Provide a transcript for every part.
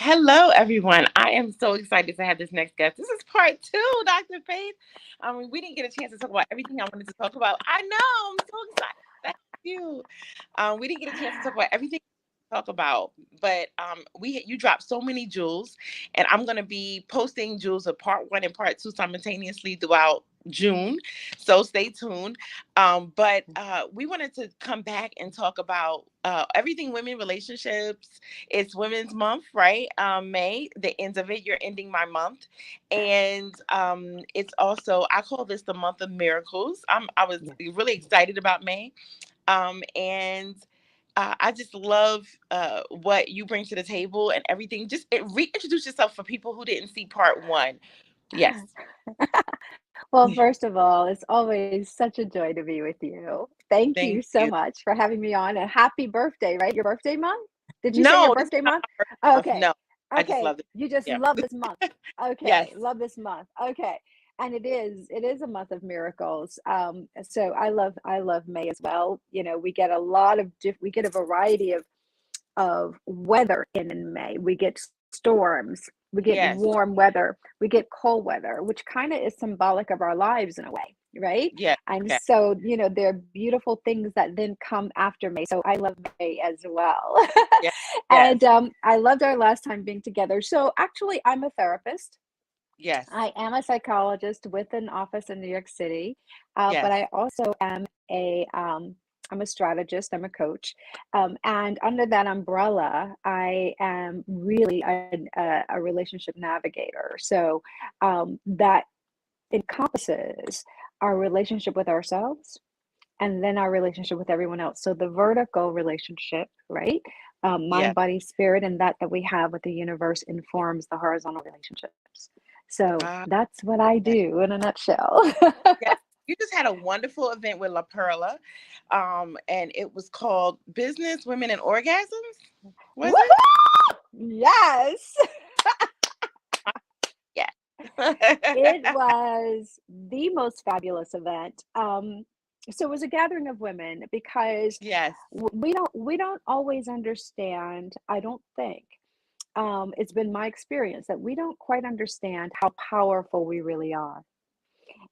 Hello, everyone. I am so excited to have this next guest. This is part two, Dr. Faith. We didn't get a chance to talk about everything I wanted to talk about. I know, I'm so excited. Thank you. We didn't get a chance to talk about everything to talk about, but you dropped so many jewels, and I'm going to be posting jewels of part one and part two simultaneously throughout June. So stay tuned. But we wanted to come back and talk about everything women relationships. It's Women's Month, right? May, the end of it, you're ending my month. And it's also, I call this the month of miracles. I was really excited about May. And I just love what you bring to the table and everything. Just reintroduce yourself for people who didn't see part one. Yes. Well, first of all, it's always such a joy to be with you. Thank you Thank so you. much for having me on, and happy birthday, right? Your birthday month? Did you say your No, this is birthday not month? my birthday month. Okay. No, I just Okay. love it. You just Yeah. love this month. Yes. Okay. Love this month. Okay. And it is a month of miracles. So I love May as well. We get we get a variety of weather in May. We get storms, we get Yes. warm weather, we get cold weather, which kind of is symbolic of our lives in a way, right? Yes. And Yes. so, there are beautiful things that then come after May. So I love May as well. Yes. Yes. And I loved our last time being together. So actually, I'm a therapist. Yes. I am a psychologist with an office in New York City, but Yes. I also am I'm a strategist. I'm a coach, and under that umbrella, I am really a relationship navigator. So that encompasses our relationship with ourselves, and then our relationship with everyone else. So the vertical relationship, right? Mind, Yes. body, spirit, and that we have with the universe informs the horizontal relationships. So Ah, that's what I yes. do in a nutshell. Yes. You just had a wonderful event with La Perla, and it was called Business, Women, and Orgasms. Was it? Woohoo! Yes, Yeah. it was the most fabulous event. So it was a gathering of women because Yes. we don't always understand. I don't think it's been my experience that we don't quite understand how powerful we really are.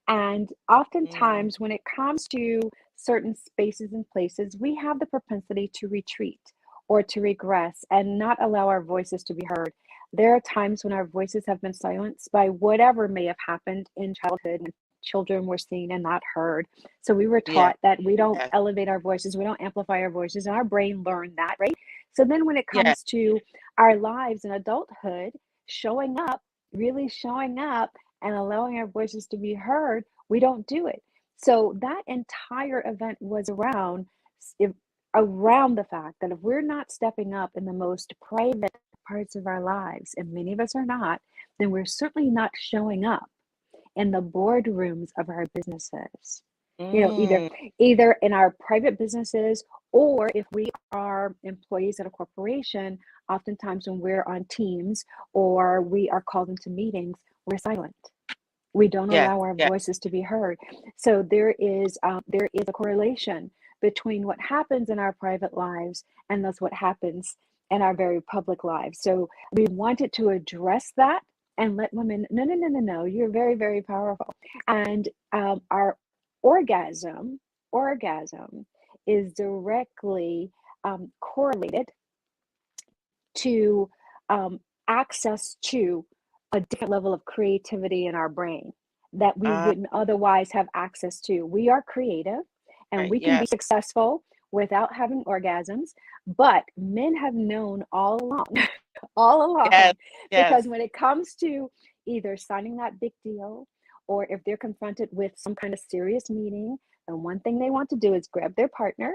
And Mm, oftentimes, when it comes to certain spaces and places, we have the propensity to retreat or to regress and not allow our voices to be heard. There are times when our voices have been silenced by whatever may have happened in childhood when children were seen and not heard. So we were yes. taught that we don't Yes. elevate our voices, we don't amplify our voices, and our brain learned that, right? So then when it Yes. comes to our lives in adulthood, showing up, really showing up, and allowing our voices to be heard, we don't do it. So that entire event was if, around the fact that if we're not stepping up in the most private parts of our lives, and many of us are not, then we're certainly not showing up in the boardrooms of our businesses. Either Mm, either in our private businesses, or if we are employees at a corporation, oftentimes when we're on teams or we are called into meetings, we're silent. We don't yes. allow our Yes. voices to be heard. So there is a correlation between what happens in our private lives and that's what happens in our very public lives. So we wanted to address that and let women, no, no, no, no, no, you're very, very powerful. And our orgasm is directly correlated to access to a different level of creativity in our brain that we Uh, wouldn't otherwise have access to. We are creative and right. we can be Yes. successful without having orgasms, but men have known all along, all Yes. along, Yes. because when it comes to either signing that big deal or if they're confronted with some kind of serious meeting, the one thing they want to do is grab their partner,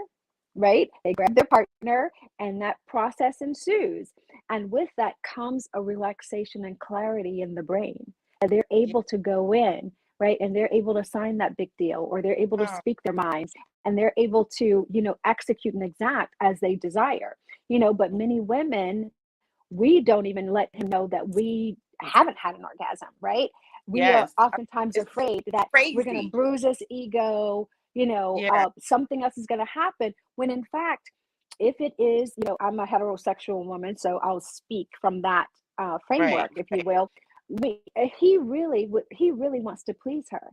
right? They grab their partner and that process ensues. And with that comes a relaxation and clarity in the brain. They're Yes. able to go in, right? And they're able to sign that big deal, or they're able to Oh, speak their minds, and they're able to, execute and exact as they desire. But many women, we don't even let him know that we haven't had an orgasm, right? We are yes. oftentimes It's afraid that we're going to crazy. bruise his ego, Yeah. something else is going to happen, when in fact, if it is, I'm a heterosexual woman, so I'll speak from that Right. framework, if you Right. will. He really wants to please her,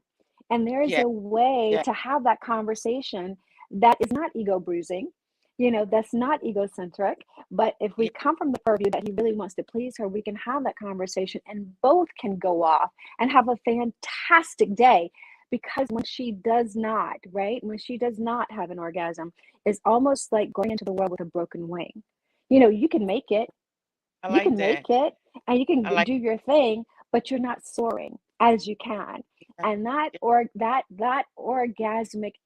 and there is Yeah. a way Yeah. to have that conversation that is not ego bruising, that's not egocentric. But if we Yeah. come from the purview that he really wants to please her, we can have that conversation, and both can go off and have a fantastic day. Because when she does not, right? When she does not have an orgasm, it's almost like going into the world with a broken wing. You can make it, I you like can that. make it, and you I can like do your thing, but you're not soaring as you can. that. And that orgasmic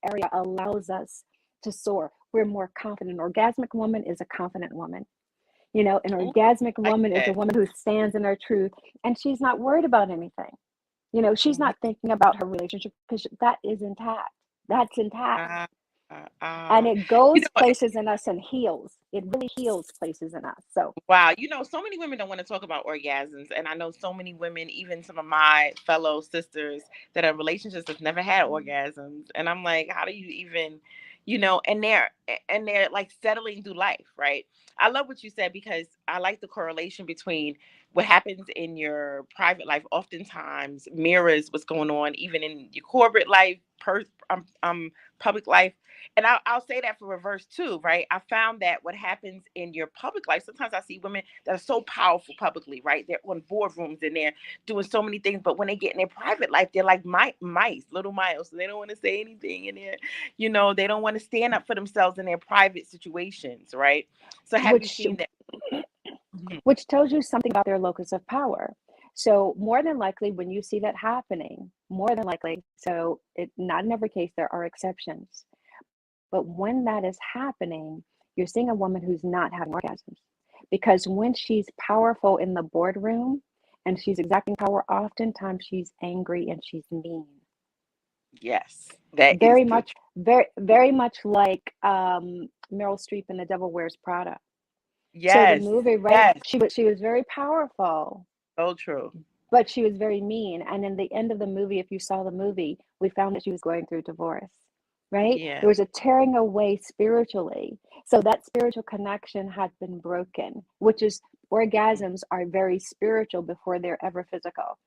area allows us to soar. We're more confident. An orgasmic woman is a confident woman. An Ooh, orgasmic I like woman is a that. woman who stands in her truth, and she's not worried about anything. She's Mhm. not thinking about her relationship, because that is intact. That's intact. Ah, And ah. it You goes know, places in us and heals. It really heals places in us. So, wow, so many women don't want to talk about orgasms, and I know so many women, even some of my fellow sisters that are in relationships that's never had orgasms, and I'm like, how do you even, and they're like settling through life, right? I love what you said, because I like the correlation between what happens in your private life oftentimes mirrors what's going on even in your corporate life, public life. And I'll say that for reverse too, right? I found that what happens in your public life, sometimes I see women that are so powerful publicly, right? They're on boardrooms and they're doing so many things, but when they get in their private life, they're like mice, little mice. So they don't want to say anything in there. They don't want to stand up for themselves in their private situations, right? So have you which seen that? Mhm. which tells you something about their locus of power. So more than likely, when you see that happening, more than likely, so not in every case, there are exceptions. But when that is happening, you're seeing a woman who's not having orgasms. Because when she's powerful in the boardroom and she's exacting power, oftentimes she's angry and she's mean. Yes, that is Very the much, very much like Meryl Streep in The Devil Wears Prada. So the yes, movie, right? yes, She was very powerful, so true. but she was very mean. And in the end of the movie, if you saw the movie, we found that she was going through divorce, right? There Yeah. was a tearing away spiritually. So that spiritual connection had been broken, which is, orgasms are very spiritual before they're ever physical.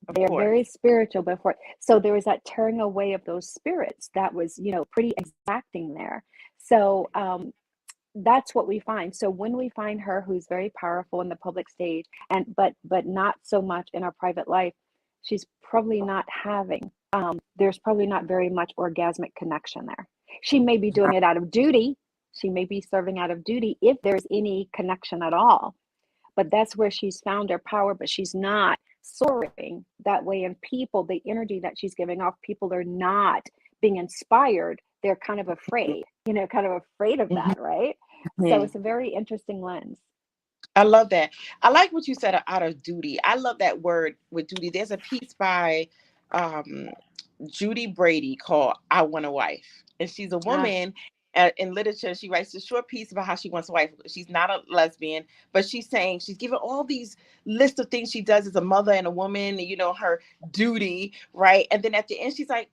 Of They are course. very spiritual before. So there was that tearing away of those spirits that was, pretty exacting there. So that's what we find. So when we find her who's very powerful in the public stage, and but not so much in our private life, she's probably not having, there's probably not very much orgasmic connection there. She may be doing it out of duty. She may be serving out of duty, if there's any connection at all. But that's where she's found her power, but she's not soaring that way. And people, the energy that she's giving off, people are not being inspired. They're kind of afraid, kind of afraid of Mhm. that, right? So Mhm. it's a very interesting lens. I love that. I like what you said, out of duty. I love that word with duty. There's a piece by um, Judy Brady called "I Want a Wife," and she's a Ah, woman. In literature, she writes a short piece about how she wants a wife. She's not a lesbian, but she's saying she's given all these lists of things she does as a mother and a woman. Her duty, right? And then at the end, she's like,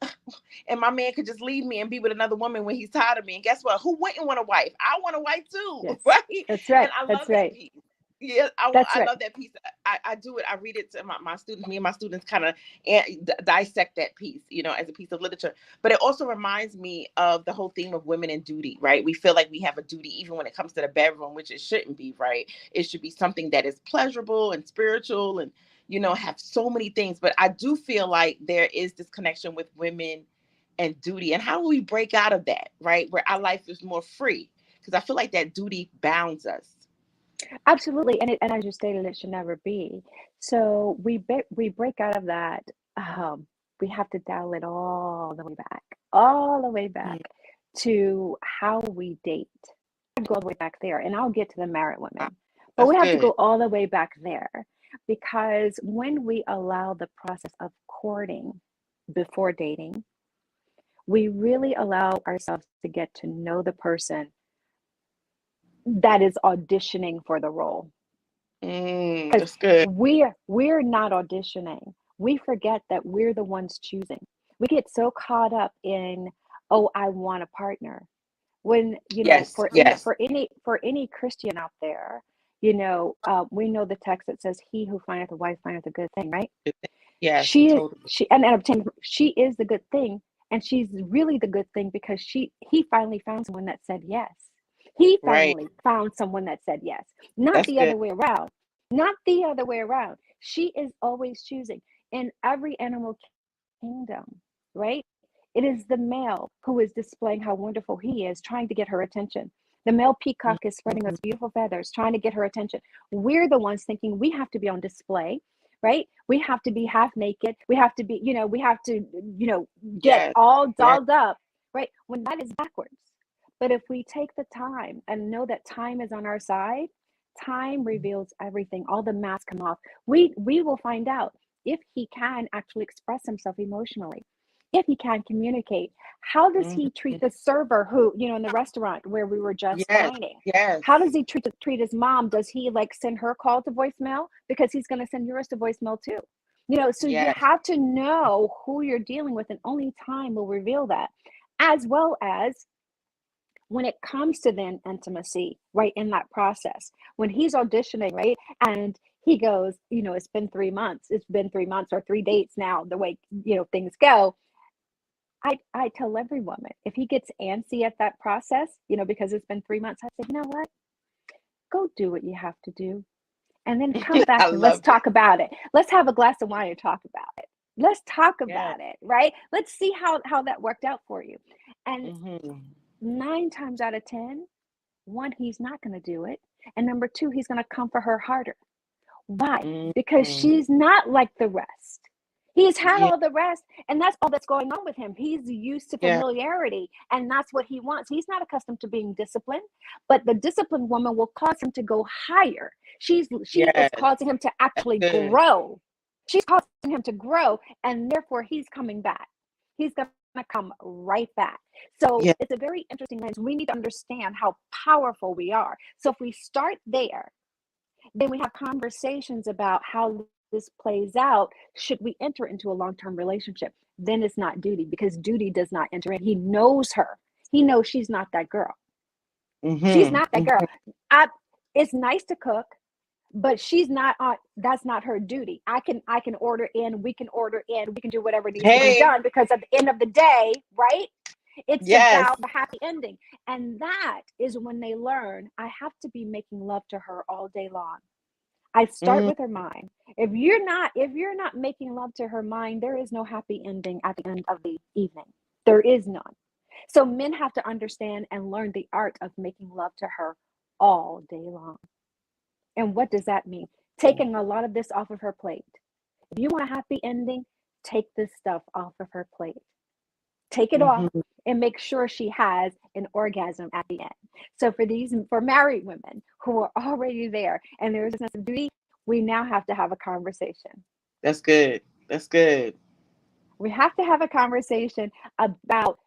"And my man could just leave me and be with another woman when he's tired of me." And guess what? Who wouldn't want a wife? I want a wife too, yes, right? that's right. And I That's love that right. piece. Yeah, That's I right. love that piece. I do it. I read it to my students. Me and my students kind of dissect that piece, as a piece of literature. But it also reminds me of the whole theme of women and duty, right? We feel like we have a duty even when it comes to the bedroom, which it shouldn't be, right? It should be something that is pleasurable and spiritual and, have so many things. But I do feel like there is this connection with women and duty. And how do we break out of that, right? Where our life is more free? Because I feel like that duty bounds us. Absolutely. And as you stated, it should never be. So we break out of that. Um, we have to dial it all the way back to how we date. Go all the way back there, and I'll get to the married Wow, women. But that's we have to good. go all the way back there, because when we allow the process of courting, before dating, we really allow ourselves to get to know the person that is auditioning for the role. Because That's good. we're not auditioning. We forget that we're the ones choosing. We get so caught up in, oh, I want a partner. When, Yes, yes. for any Christian out there, we know the text that says, "He who findeth a wife findeth a good thing," right? Yes, She totally. she and obtained, she is the good thing, and she's really the good thing because he finally found someone that said yes. He Right. finally found someone that said yes, not That's the good. other way around. Not the other way around. She is always choosing in every animal kingdom, right? It is the male who is displaying how wonderful he is, trying to get her attention. The male peacock is spreading Mhm. those beautiful feathers, trying to get her attention. We're the ones thinking we have to be on display, right? We have to be half naked. We have to be, we have to, get Yes, all yes. dolled up, right? When that is backwards. But if we take the time and know that time is on our side, time reveals everything. All the masks come off. We will find out if he can actually express himself emotionally, if he can communicate. How does he treat Mhm. the server who, in the restaurant where we were just Yes, dining? How yes, does he treat his mom? Does he like send her call to voicemail? Because he's going to send yours to voicemail too. So you yes. have to know who you're dealing with, and only time will reveal that. As well as when it comes to then intimacy, right, in that process, when he's auditioning, right, and he goes, it's been 3 months or 3 dates now, the way, things go. I tell every woman, if he gets antsy at that process, because it's been 3 months, I said, you know what, go do what you have to do, and then come back I and let's love it. talk about it. Let's have a glass of wine and talk about it. Let's talk Yes. about it, right? Let's see how that worked out for you. And Hmm. 9 times out of 10, one, he's not going to do it. And number two, he's going to come for her harder. Why? Because Hmm. she's not like the rest. He's had Yeah, all the rest, and that's all that's going on with him. He's used to yeah, familiarity, and that's what he wants. He's not accustomed to being disciplined, but the disciplined woman will cause him to go higher. She is yes. causing him to That's actually good. grow. She's causing him to grow, and therefore he's coming back. He's going to come right back. So Yeah. it's a very interesting lens. We need to understand how powerful we are. So if we start there, then we have conversations about how this plays out. Should we enter into a long-term relationship? Then it's not duty, because duty does not enter in. He knows her. He knows she's not that girl. She's Hmm. not that girl. I, it's nice to cook, but she's not on. That's not her duty. I can order in. We can order in. We can do whatever needs to be Hey, done, because at the end of the day, right? It's yes. about the happy ending. And that is when they learn, I have to be making love to her all day long. I start Mm, with her mind. If you're not making love to her mind, there is no happy ending at the end of the evening. There is none. So men have to understand and learn the art of making love to her all day long. And what does that mean? Taking a lot of this off of her plate. If you want a happy ending, take this stuff off of her plate. Take it off mhm. and make sure she has an orgasm at the end. So for married women who are already there and there's a sense of duty, we now have to have a conversation. That's good. That's good. We have to have a conversation about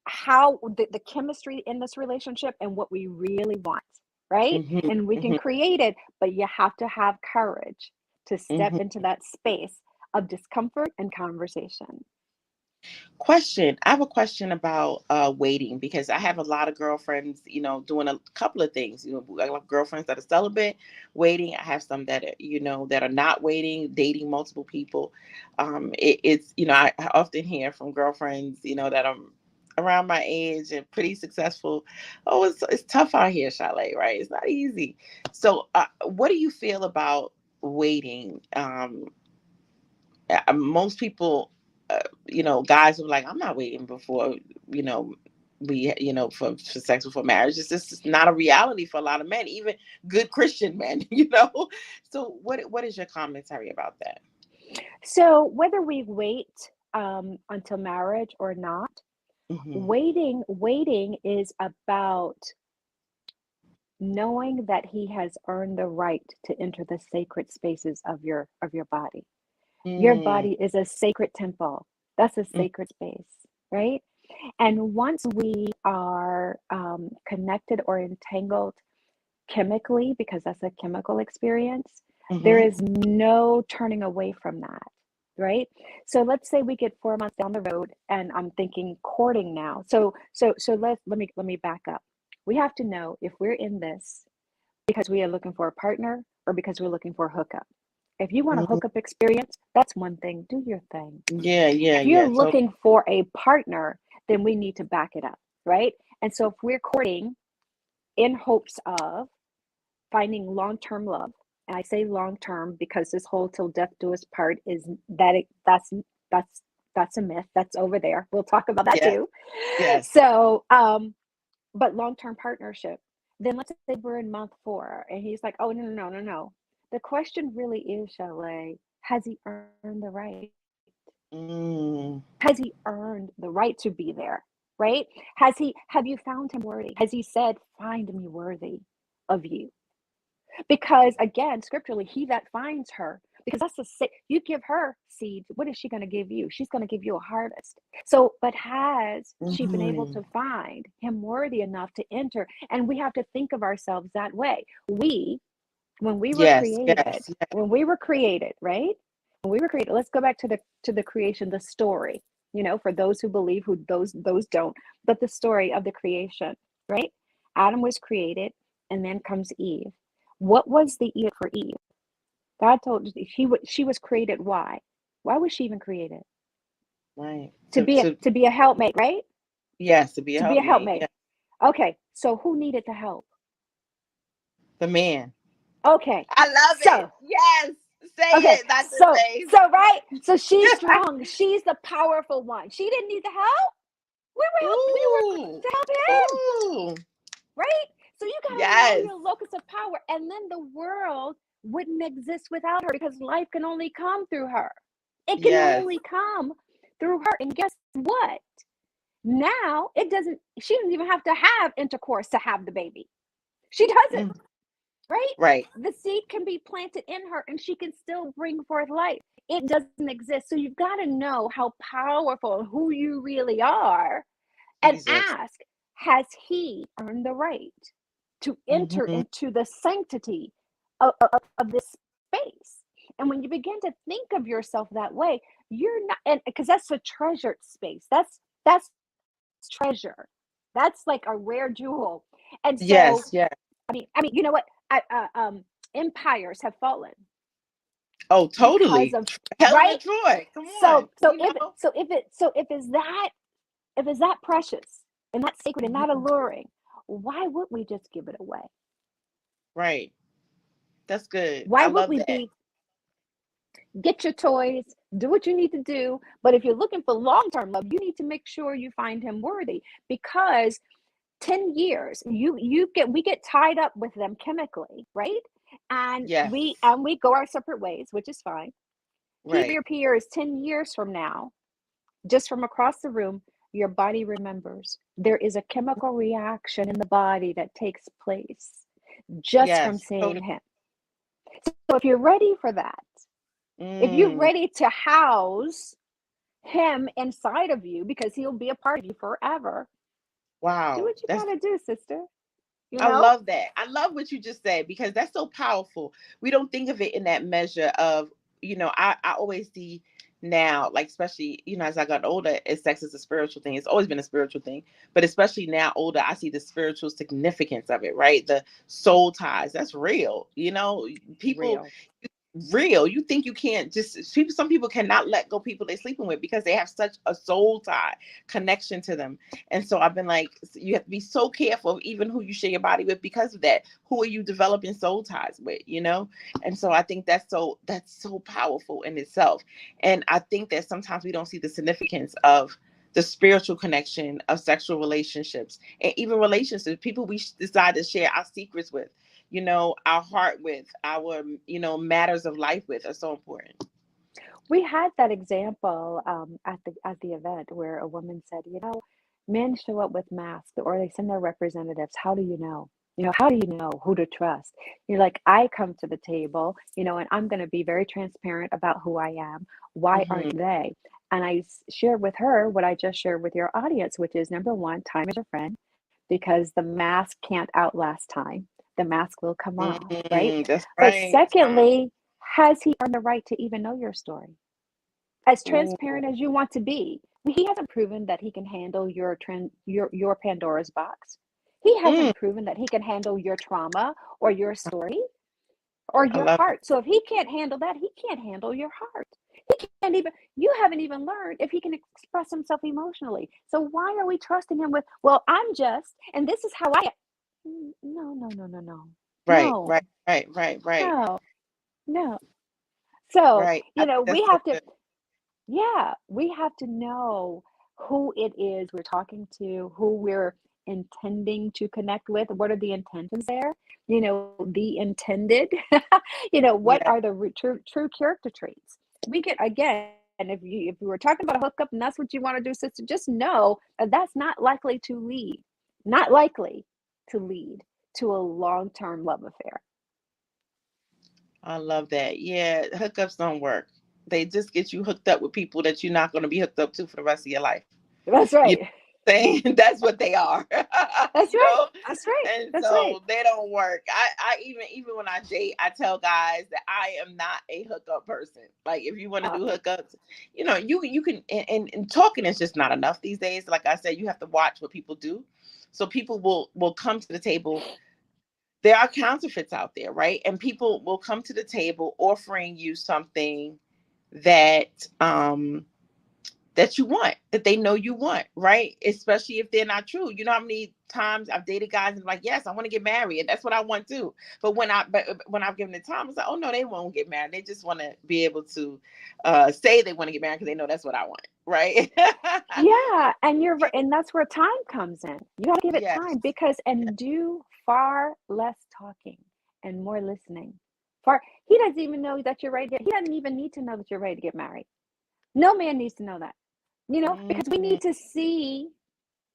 how the chemistry in this relationship and what we really want, right? Hmm. And we can Hmm. create it, but you have to have courage to step Hmm. into that space of discomfort and conversation. Question. I have a question about waiting, because I have a lot of girlfriends, doing a couple of things. I have girlfriends that are celibate, waiting. I have some that are, that are not waiting, dating multiple people. I often hear from girlfriends, that are around my age and pretty successful. Oh, it's tough out here, Chalet, right? It's not easy. So, what do you feel about waiting? Most people, guys are like, I'm not waiting before, you know, for sex before marriage. It's just not a reality for a lot of men, even good Christian men, So what is your commentary about that? So whether we wait until marriage or not, Hmm. waiting is about knowing that he has earned the right to enter the sacred spaces of your body. Your Mm, body is a sacred temple. That's a Mm, sacred space, right? And once we are connected or entangled chemically, because that's a chemical experience, there mhm, is no turning away from that, right? So let's say we get 4 months down the road, and I'm thinking courting now. So let me back up. We have to know if we're in this because we are looking for a partner or because we're looking for a hookup. If you want a mhm. hookup experience, that's one thing. Do your thing. Yeah, yeah, If you're yeah. So, looking for a partner, then we need to back it up, right? And so if we're courting in hopes of finding long-term love, and I say long-term because this whole till death do us part is that that's that's a myth. That's over there. We'll talk about that yes, too. yes. So, but long-term partnership. Then let's say we're in month 4, and he's like, "Oh, no, no, no, no, no." The question really is, Chalet, has he earned the right? Mm, Has he earned the right to be there? Right? Have you found him worthy? Has he said, "Find me worthy of you"? Because again, scripturally, he that finds her, because that's you give her seed, what is she going to give you? She's going to give you a harvest. So, but has she been able mhm. to find him worthy enough to enter? And we have to think of ourselves that way. When we were Yes, created, yes, yes. right? When we were created, let's go back to the creation, the story. For those who believe, who those don't, but the story of the creation, right? Adam was created, and then comes Eve. What was the Eve for Eve? God told she was created. Why? Why was she even created? Right. To be a, To to be a helpmate, right? yes, to be a To be a helpmate. helpmate. Yeah, Okay, so who needed the help? the man. Okay, I love it. so Yes. Say okay, it, Dr. so Faith. so right, so she's strong. She's the powerful one. She didn't need the help. We were Ooh. to help him, Ooh. right? So you got to know Yes. your locus of power, and then the world wouldn't exist without her because life can only come through her. It can Yes. only come through her. And guess what? Now it doesn't. She doesn't even have to have intercourse to have the baby. She doesn't, Mm, right? right. The seed can be planted in her and she can still bring forth life. It doesn't exist. So you've got to know how powerful and who you really are and Jesus. ask, has he earned the right to enter Hmm. into the sanctity of this space? And when you begin to think of yourself that way, you're not, and because that's a treasured space. That's treasure. That's like a rare jewel. And so, Yes, yes. I mean, you know what? Empires have fallen Oh, because totally. of, Helen right. of Troy. Come So on. so You if know. so if it so if it's that precious and that sacred and that Mhm. alluring, why would we just give it away? Right. That's good. Why I would love we that. be get your toys, do what you need to do, but if you're looking for long-term love, you need to make sure you find him worthy because 10 years we get tied up with them chemically, right? And Yes. we go our separate ways, which is fine. He Right. reappears 10 years from now, just from across the room. Your body remembers. There is a chemical reaction in the body that takes place just from Yes. seeing Totally. him. So if you're ready for that, if you're Mm. ready to house him inside of you because he'll be a part of you forever, do Wow. what you That's gotta do, sister. You I know? love that. I love what you just said because that's so powerful. We don't think of it in that measure of, I always see now, like especially, as I got older, sex is a spiritual thing. It's always been a spiritual thing. But especially now older, I see the spiritual significance of it, right? The soul ties. That's real. People Real. real. You think you can't just people some people cannot let go people they're sleeping with because they have such a soul tie connection to them. And so I've been like, you have to be so careful of even who you share your body with because of that. Who are you developing soul ties with? And so I think that's so powerful in itself. And I think that sometimes we don't see the significance of the spiritual connection of sexual relationships and even relationships, people we decide to share our secrets with, our heart with, our, matters of life with are so important. We had that example at the event where a woman said, men show up with masks or they send their representatives. How do you know? How do you know who to trust? You're like, I come to the table, and I'm going to be very transparent about who I am. Why Hmm. aren't they? And shared with her what I just shared with your audience, which is number one, time is your friend because the mask can't outlast time. The mask will come off, right? That's But right. secondly, has he earned the right to even know your story? As Ooh, transparent as you want to be, he hasn't proven that he can handle your Pandora's box. He mm, hasn't proven that he can handle your trauma or your story or I your love it. heart. So if he can't handle that, he can't handle your heart. He can't even, you haven't even learned if he can express himself emotionally. So why are we trusting him with, well, I'm just, and this is how I am. No, no, no, no, no, Right, no, right, right, right, right, no, no. So, right. I you know, think we that's so have to, good. yeah, we have to know who it is we're talking to, who we're intending to connect with. What are the intentions there? You know, the intended. You know, what Yeah, are the true character traits? We can again, if we were talking about a hookup and that's what you want to do, sister, just know that that's not likely to lead, not likely to lead to a long-term love affair. I love that. Yeah, hookups don't work. They just get you hooked up with people that you're not going to be hooked up to for the rest of your life. That's You know right. what I'm saying? That's what they are. That's you right. know? That's right. And That's right. so they don't work. I even when I date, I tell guys that I am not a hookup person. Like if you want to Uh, do hookups, you can and talking is just not enough these days. Like I said, you have to watch what people do. So people will come to the table. There are counterfeits out there, right? And people will come to the table offering you something that that you want, that they know you want, right? Especially if they're not true. You know how many times I've dated guys and like, yes, I want to get married, and that's what I want too. But when I've given it time, it's like, oh no, they won't get married. They just want to be able to say they want to get married because they know that's what I want, right? Yeah, and you're right, and that's where time comes in. You gotta give it Yes, time because and do far less talking and more listening. Far he doesn't even know that you're ready to, he doesn't even need to know that you're ready to get married. No man needs to know that. You know, because we mm-hmm. need to see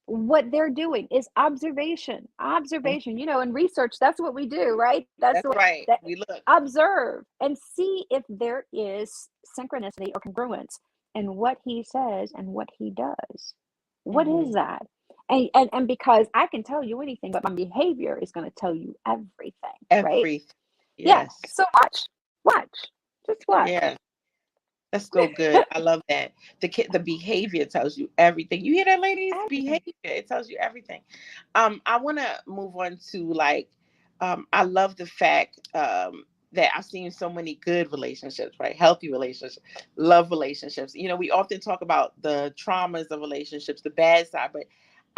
what they're doing is observation. Observation, you know, in research, that's what we do, right? That's That's what right. that We look. observe and see if there is synchronicity or congruence in what he says and what he does. What Mm-hmm. is that? And because I can tell you anything, but my behavior is going to tell you everything, right? Everything. Yeah. Yes. So watch, just watch. Yeah. That's so good. I love that. The behavior tells you everything. You hear that, ladies? Everything. Behavior. It tells you everything. I want to move on to like, I love the fact that I've seen so many good relationships, right? Healthy relationships, love relationships. We often talk about the traumas of relationships, the bad side, but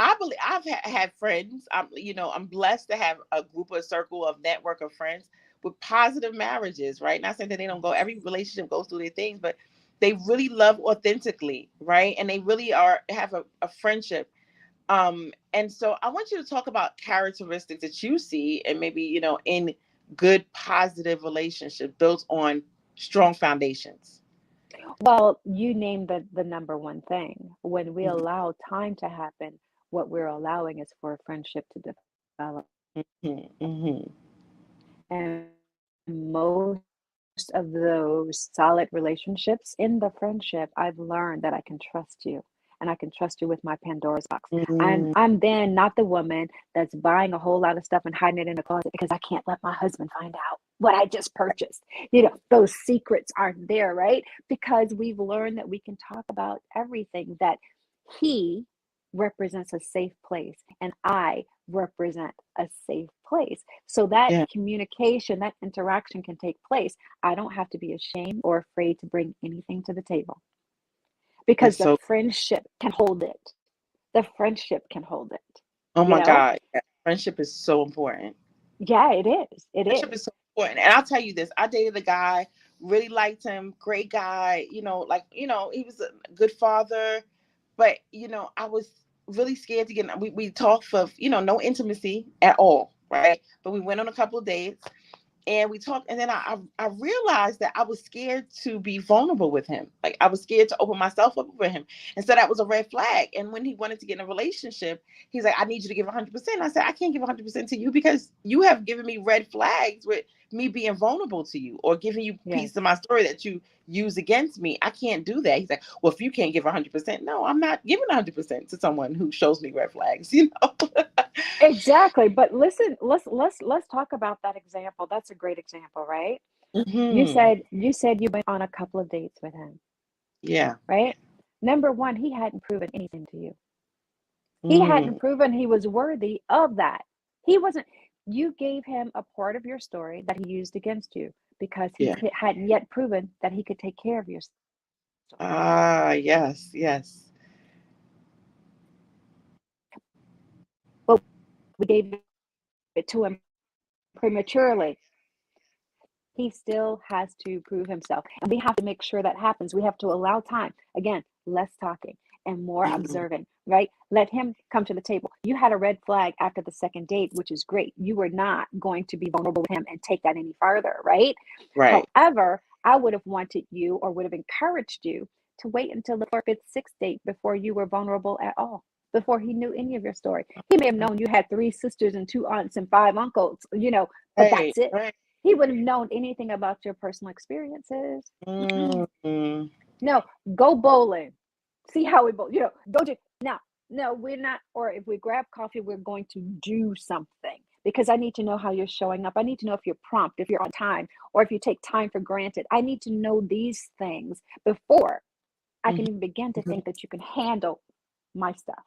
I believe I've had friends. I'm blessed to have a group, a circle of network of friends with positive marriages, right? Not saying that they don't go, every relationship goes through their things, but they really love authentically, right? And they really have a friendship. And so I want you to talk about characteristics that you see and maybe, in good, positive relationships built on strong foundations. Well, you named the number one thing. When we Mhm, allow time to happen, what we're allowing is for a friendship to develop. mhm, mhm. And most of those solid relationships in the friendship, I've learned that I can trust you and I can trust you with my Pandora's box. I'm Mm, I'm then not the woman that's buying a whole lot of stuff and hiding it in the closet because I can't let my husband find out what I just purchased. You know, those secrets aren't there, right? Because we've learned that we can talk about everything, that he represents a safe place and I represent a safe place. So that yeah, communication, that interaction can take place. I don't have to be ashamed or afraid to bring anything to the table because that's the so. friendship can hold it. The friendship can hold it, Oh you my know? God, yeah, friendship is so important. Yeah, it is. It Friendship is is. so important. And I'll tell you this, I dated a guy, really liked him, great guy, he was a good father, but I was really scared to get we talked for, no intimacy at all, right? But we went on a couple of dates and we talked, and then I realized that I was scared to be vulnerable with him. Like I was scared to open myself up with him, and so that was a red flag. And when he wanted to get in a relationship, he's like, I need you to give 100%. I said, I can't give 100% to you because you have given me red flags with me being vulnerable to you or giving you Yes. pieces of my story that you use against me. I can't do that. He's like, well, if you can't give 100%, no, I'm not giving 100% to someone who shows me red flags, you know? Exactly. But listen, let's talk about that example. That's a great example, right? You Hmm. said you said you went on a couple of dates with him, Yeah. right? Number one, he hadn't proven anything to you. He Mm. hadn't proven he was worthy of that. He wasn't. You gave him a part of your story that he used against you because he Yeah. hadn't yet proven that he could take care of your story. Ah, yes, yes. But we gave it to him prematurely. He still has to prove himself. And we have to make sure that happens. We have to allow time. Again, less talking and more Mhm. observing, right? Let him come to the table. You had a red flag after the second date, which is great. You were not going to be vulnerable with him and take that any farther, right? Right. However, I would have wanted you or would have encouraged you to wait until the fourth, fifth, sixth date before you were vulnerable at all, before he knew any of your story. He may have known you had three sisters and two aunts and five uncles, but Right. that's it. Right. He wouldn't have known anything about your personal experiences. Mm-mm. Mm. No, go bowling. See how we bowl. Go to now. No, we're not. Or if we grab coffee, we're going to do something because I need to know how you're showing up. I need to know if you're prompt, if you're on time, or if you take time for granted. I need to know these things before I can Mhm. even begin to think that you can handle my stuff.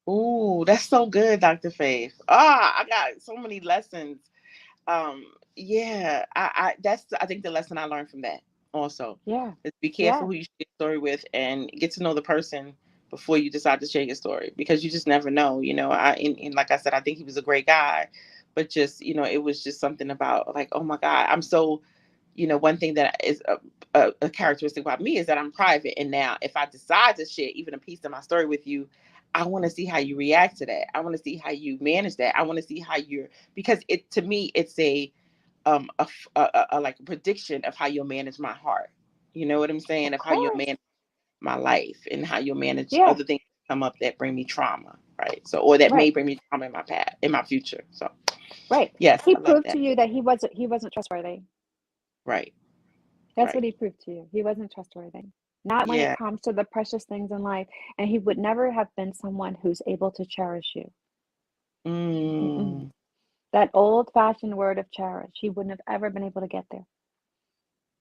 Ooh, that's so good, Dr. Faith. Ah, I got so many lessons. Yeah, I think the lesson I learned from that also Yeah, is be careful yeah, who you share your story with and get to know the person before you decide to share your story because you just never know. And like I said, I think he was a great guy, but just it was just something about like, oh my God, I'm so one thing that is a characteristic about me is that I'm private. And now, if I decide to share even a piece of my story with you, I want to see how you react to that. I want to see how you manage that. I want to see how you're because it to me it's a like a prediction of how you'll manage my heart. You know what I'm saying? of Of how you'll course. manage my life and how you'll manage Yeah, other things that come up that bring me trauma, right? So or that right, may bring me trauma in my past, in my future. So right. yes, He I love proved that. to you that he wasn't trustworthy. Right, That's what right. he proved to you. He wasn't trustworthy. Not when it Yeah. comes to the precious things in life. And he would never have been someone who's able to cherish you. Mm-mm. Mm. That old fashioned word of cherish, he wouldn't have ever been able to get there.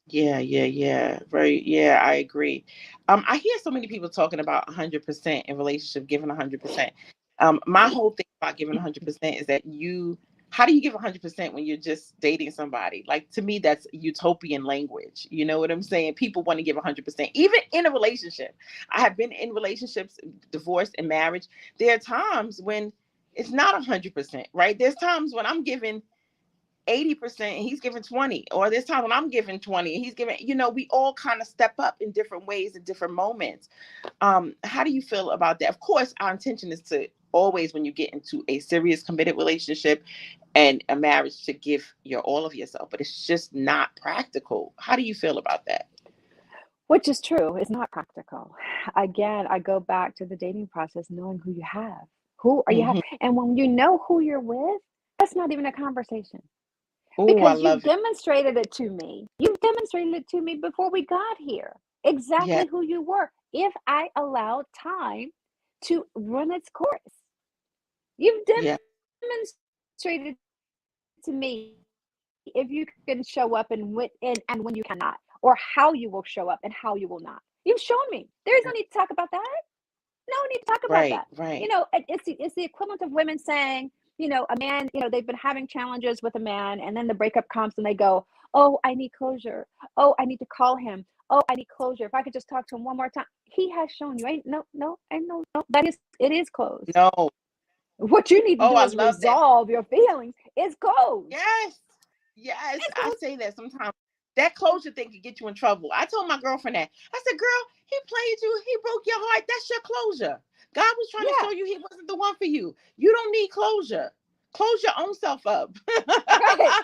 Yeah, yeah, yeah. Very, yeah, I agree. I hear so many people talking about 100% in relationship, giving 100%. My whole thing about giving 100% is that how do you give 100% when you're just dating somebody? Like to me, that's utopian language. You know what I'm saying? People want to give 100%, even in a relationship. I have been in relationships, divorce and marriage. There are times when it's not 100%, right? There's times when I'm giving 80% and he's giving 20, or this time when I'm giving 20 and he's giving, we all kind of step up in different ways at different moments. How do you feel about that? Of course our intention is to always, when you get into a serious committed relationship and a marriage, to give your all of yourself, but it's just not practical. How do you feel about that? Which is true. It's not practical. Again, I go back to the dating process, knowing who you have. Who are you have? Hmm. And when you know who you're with, that's not even a conversation. Oh, I Because you've love it. demonstrated it to me. You've demonstrated it to me before we got here. Yeah, Exactly who you were. If I allowed time to run its course, you've yeah, demonstrated to me if you can show up and when you cannot, or how you will show up and how you will not. You've shown me. There's no need to talk about that. No need to talk about right, that. right. It's the equivalent of women saying, a man, they've been having challenges with a man, and then the breakup comes and they go, "Oh, I need closure. Oh, I need to call him. Oh, I need closure. If I could just talk to him one more time." He has shown you, ain't no, no, ain't no, no. It is closed. No. What you need to Oh, do I is love that. resolve your feelings. It's closed. Yes. Yes. It's I closed. say that sometimes. That closure thing could get you in trouble. I told my girlfriend that. I said, girl, he played you. He broke your heart. That's your closure. God was trying to show Yeah, you he wasn't the one for you. You don't need closure. Close your own self up. right.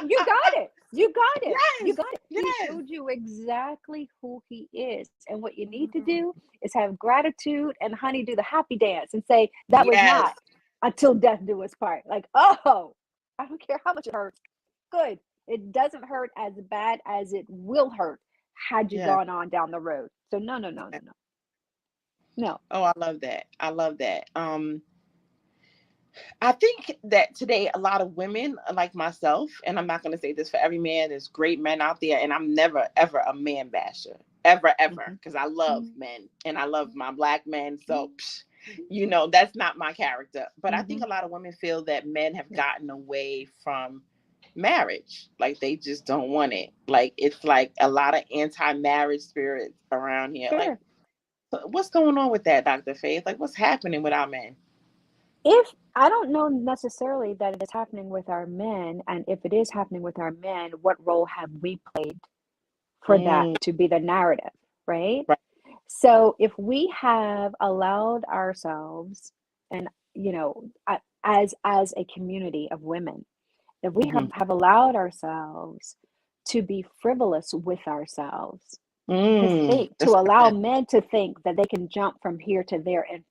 You got it. You got it. You Yes. got it. He Yes. showed you exactly who he is. And what you need to Mhm. do is have gratitude and honey do the happy dance and say, that was Yes. not until death do us part. Like, oh, I don't care how much it hurts. Good. it doesn't hurt as bad as it will hurt had you Yeah. gone on down the road. So no, no, no, no, no, no. Oh, I love that. I love that. I think that today a lot of women like myself, and I'm not going to say this for every man, there's great men out there, and I'm never ever a man basher, ever ever, Mm-hmm. because I love Mm-hmm. men and I love my black men. So, Mm-hmm. that's not my character. But I think Mm-hmm. a lot of women feel that men have Yeah. gotten away from marriage, like they just don't want it. Like it's like a lot of anti-marriage spirits around here. Like, Sure. what's going on with that, Dr. Faith? Like, what's happening with our men? If I don't know necessarily that it is happening with our men, and if it is happening with our men, what role have we played for that Mm, to be the narrative, right? right. So if we have allowed ourselves, and as a community of women, if we Mm-hmm. have allowed ourselves to be frivolous with ourselves, to That's allow good. men to think that they can jump from here to there, and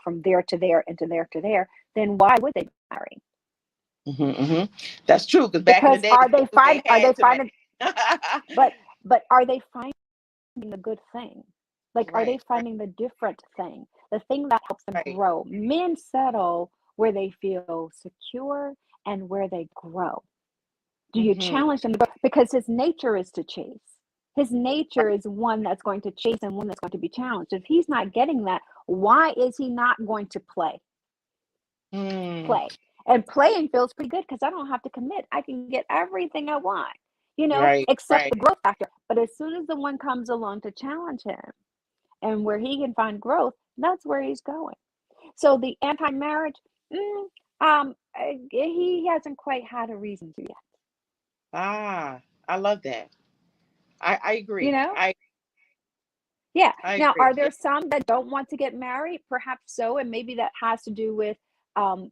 from there to there and to there to there, then why would they marry? That's true. Because back in the Because day, they felt they are they had to finding, marry. but are they finding the good thing? Like, are they Right, right, finding the different thing, the thing that helps them right. grow? Men settle where they feel secure and where they grow. Do you Hmm. challenge them to grow? Because his nature is to chase. His Right. nature is one that's going to chase and one that's going to be challenged. If he's not getting that, why is he not going to play? Mm. Play. And playing feels pretty good because I don't have to commit. I can get everything I want, Right, except right. the growth factor. But as soon as the one comes along to challenge him and where he can find growth, that's where he's going. So the anti-marriage, he hasn't quite had a reason to yet. Ah, I love that. I You agree. know? Yeah. I Now, agree. are there some that don't want to get married? Perhaps so, and maybe that has to do with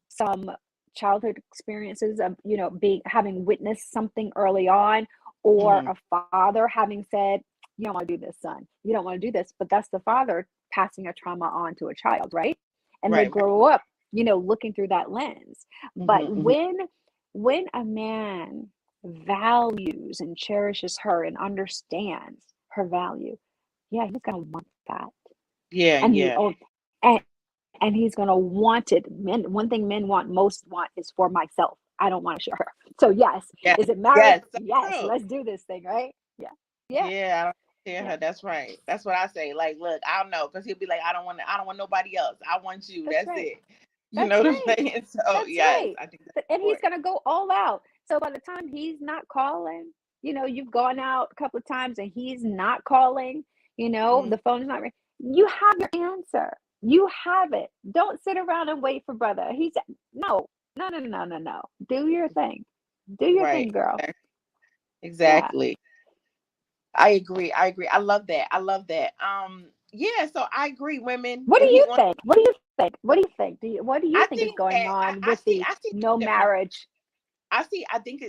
some childhood experiences of being having witnessed something early on, or Hmm. a father having said, "You don't want to do this, son. You don't want to do this." But that's the father passing a trauma on to a child, right? And they Right, right. grow up, looking through that lens. But Hmm. when a man values and cherishes her and understands her value, yeah, he's gonna want that. Yeah, And he yeah. oh, and he's gonna want it. Men, one thing men want is for myself. I don't want to share her. So yes, Yes, is it marriage? yes. So Yes, true. let's do this thing, right? Yeah, yeah, Yeah, I don't hear yeah. her. That's right. That's what I say. Like, look, I don't know, because he'll be like, I don't want nobody else. I want you. That's That's right. it. You know That's what I'm right. saying? So That's yes, right. I think that's And he's important. gonna go all out. So by the time he's not calling, you've gone out a couple of times and he's not calling, Mm, the phone is not ringing. You have your answer. You have it. Don't sit around and wait for brother. He's no, no, no, no, no, no. Do your thing. Do your thing, right. girl. Yeah. Exactly. I agree. I agree. I love that. I love that. Yeah, so I agree, women, What do if he you wants, think? What do you think? What do you think? What do you I think is think going that on I with see the I see no two different. marriage? I think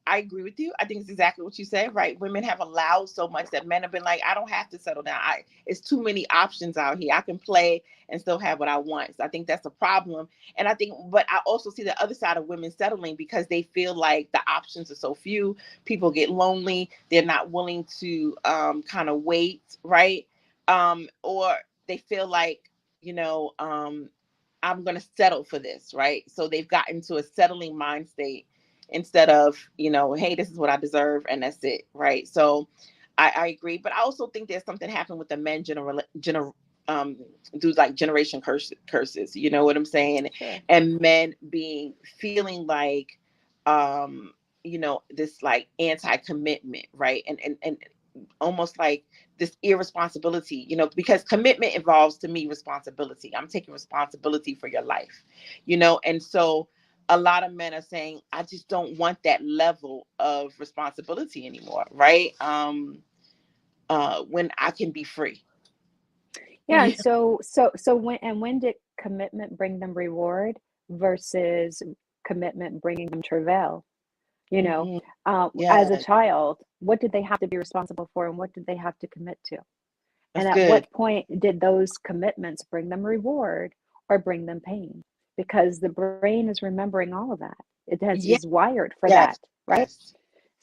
I agree with you. I think it's exactly what you said, right? Women have allowed so much that men have been like, I don't have to settle down. It's too many options out here. I can play and still have what I want. So I think that's a problem. And I think, but I also see the other side of women settling because they feel like the options are so few. People get lonely. They're not willing to kind of wait, right? Or they feel like, you know, I'm going to settle for this, right? So they've gotten to a settling mind state instead of, hey, this is what I deserve and that's it, right? So I agree, but I also think there's something happened with the men um do like generation curses, you know what I'm saying? Sure. And men being feeling like this like anti-commitment, right? And almost like this irresponsibility, because commitment involves to me responsibility. I'm taking responsibility for your life, and so a lot of men are saying, I just don't want that level of responsibility anymore, right? When I can be free. Yeah, and so when did commitment bring them reward versus commitment bringing them travail? You know, Hmm. as a Yeah, child, what did they have to be responsible for, and what did they have to commit to? And that's at good. what point did those commitments bring them reward or bring them pain? Because the brain is remembering all of that. It has Yeah, is wired for yes, that, right? yes.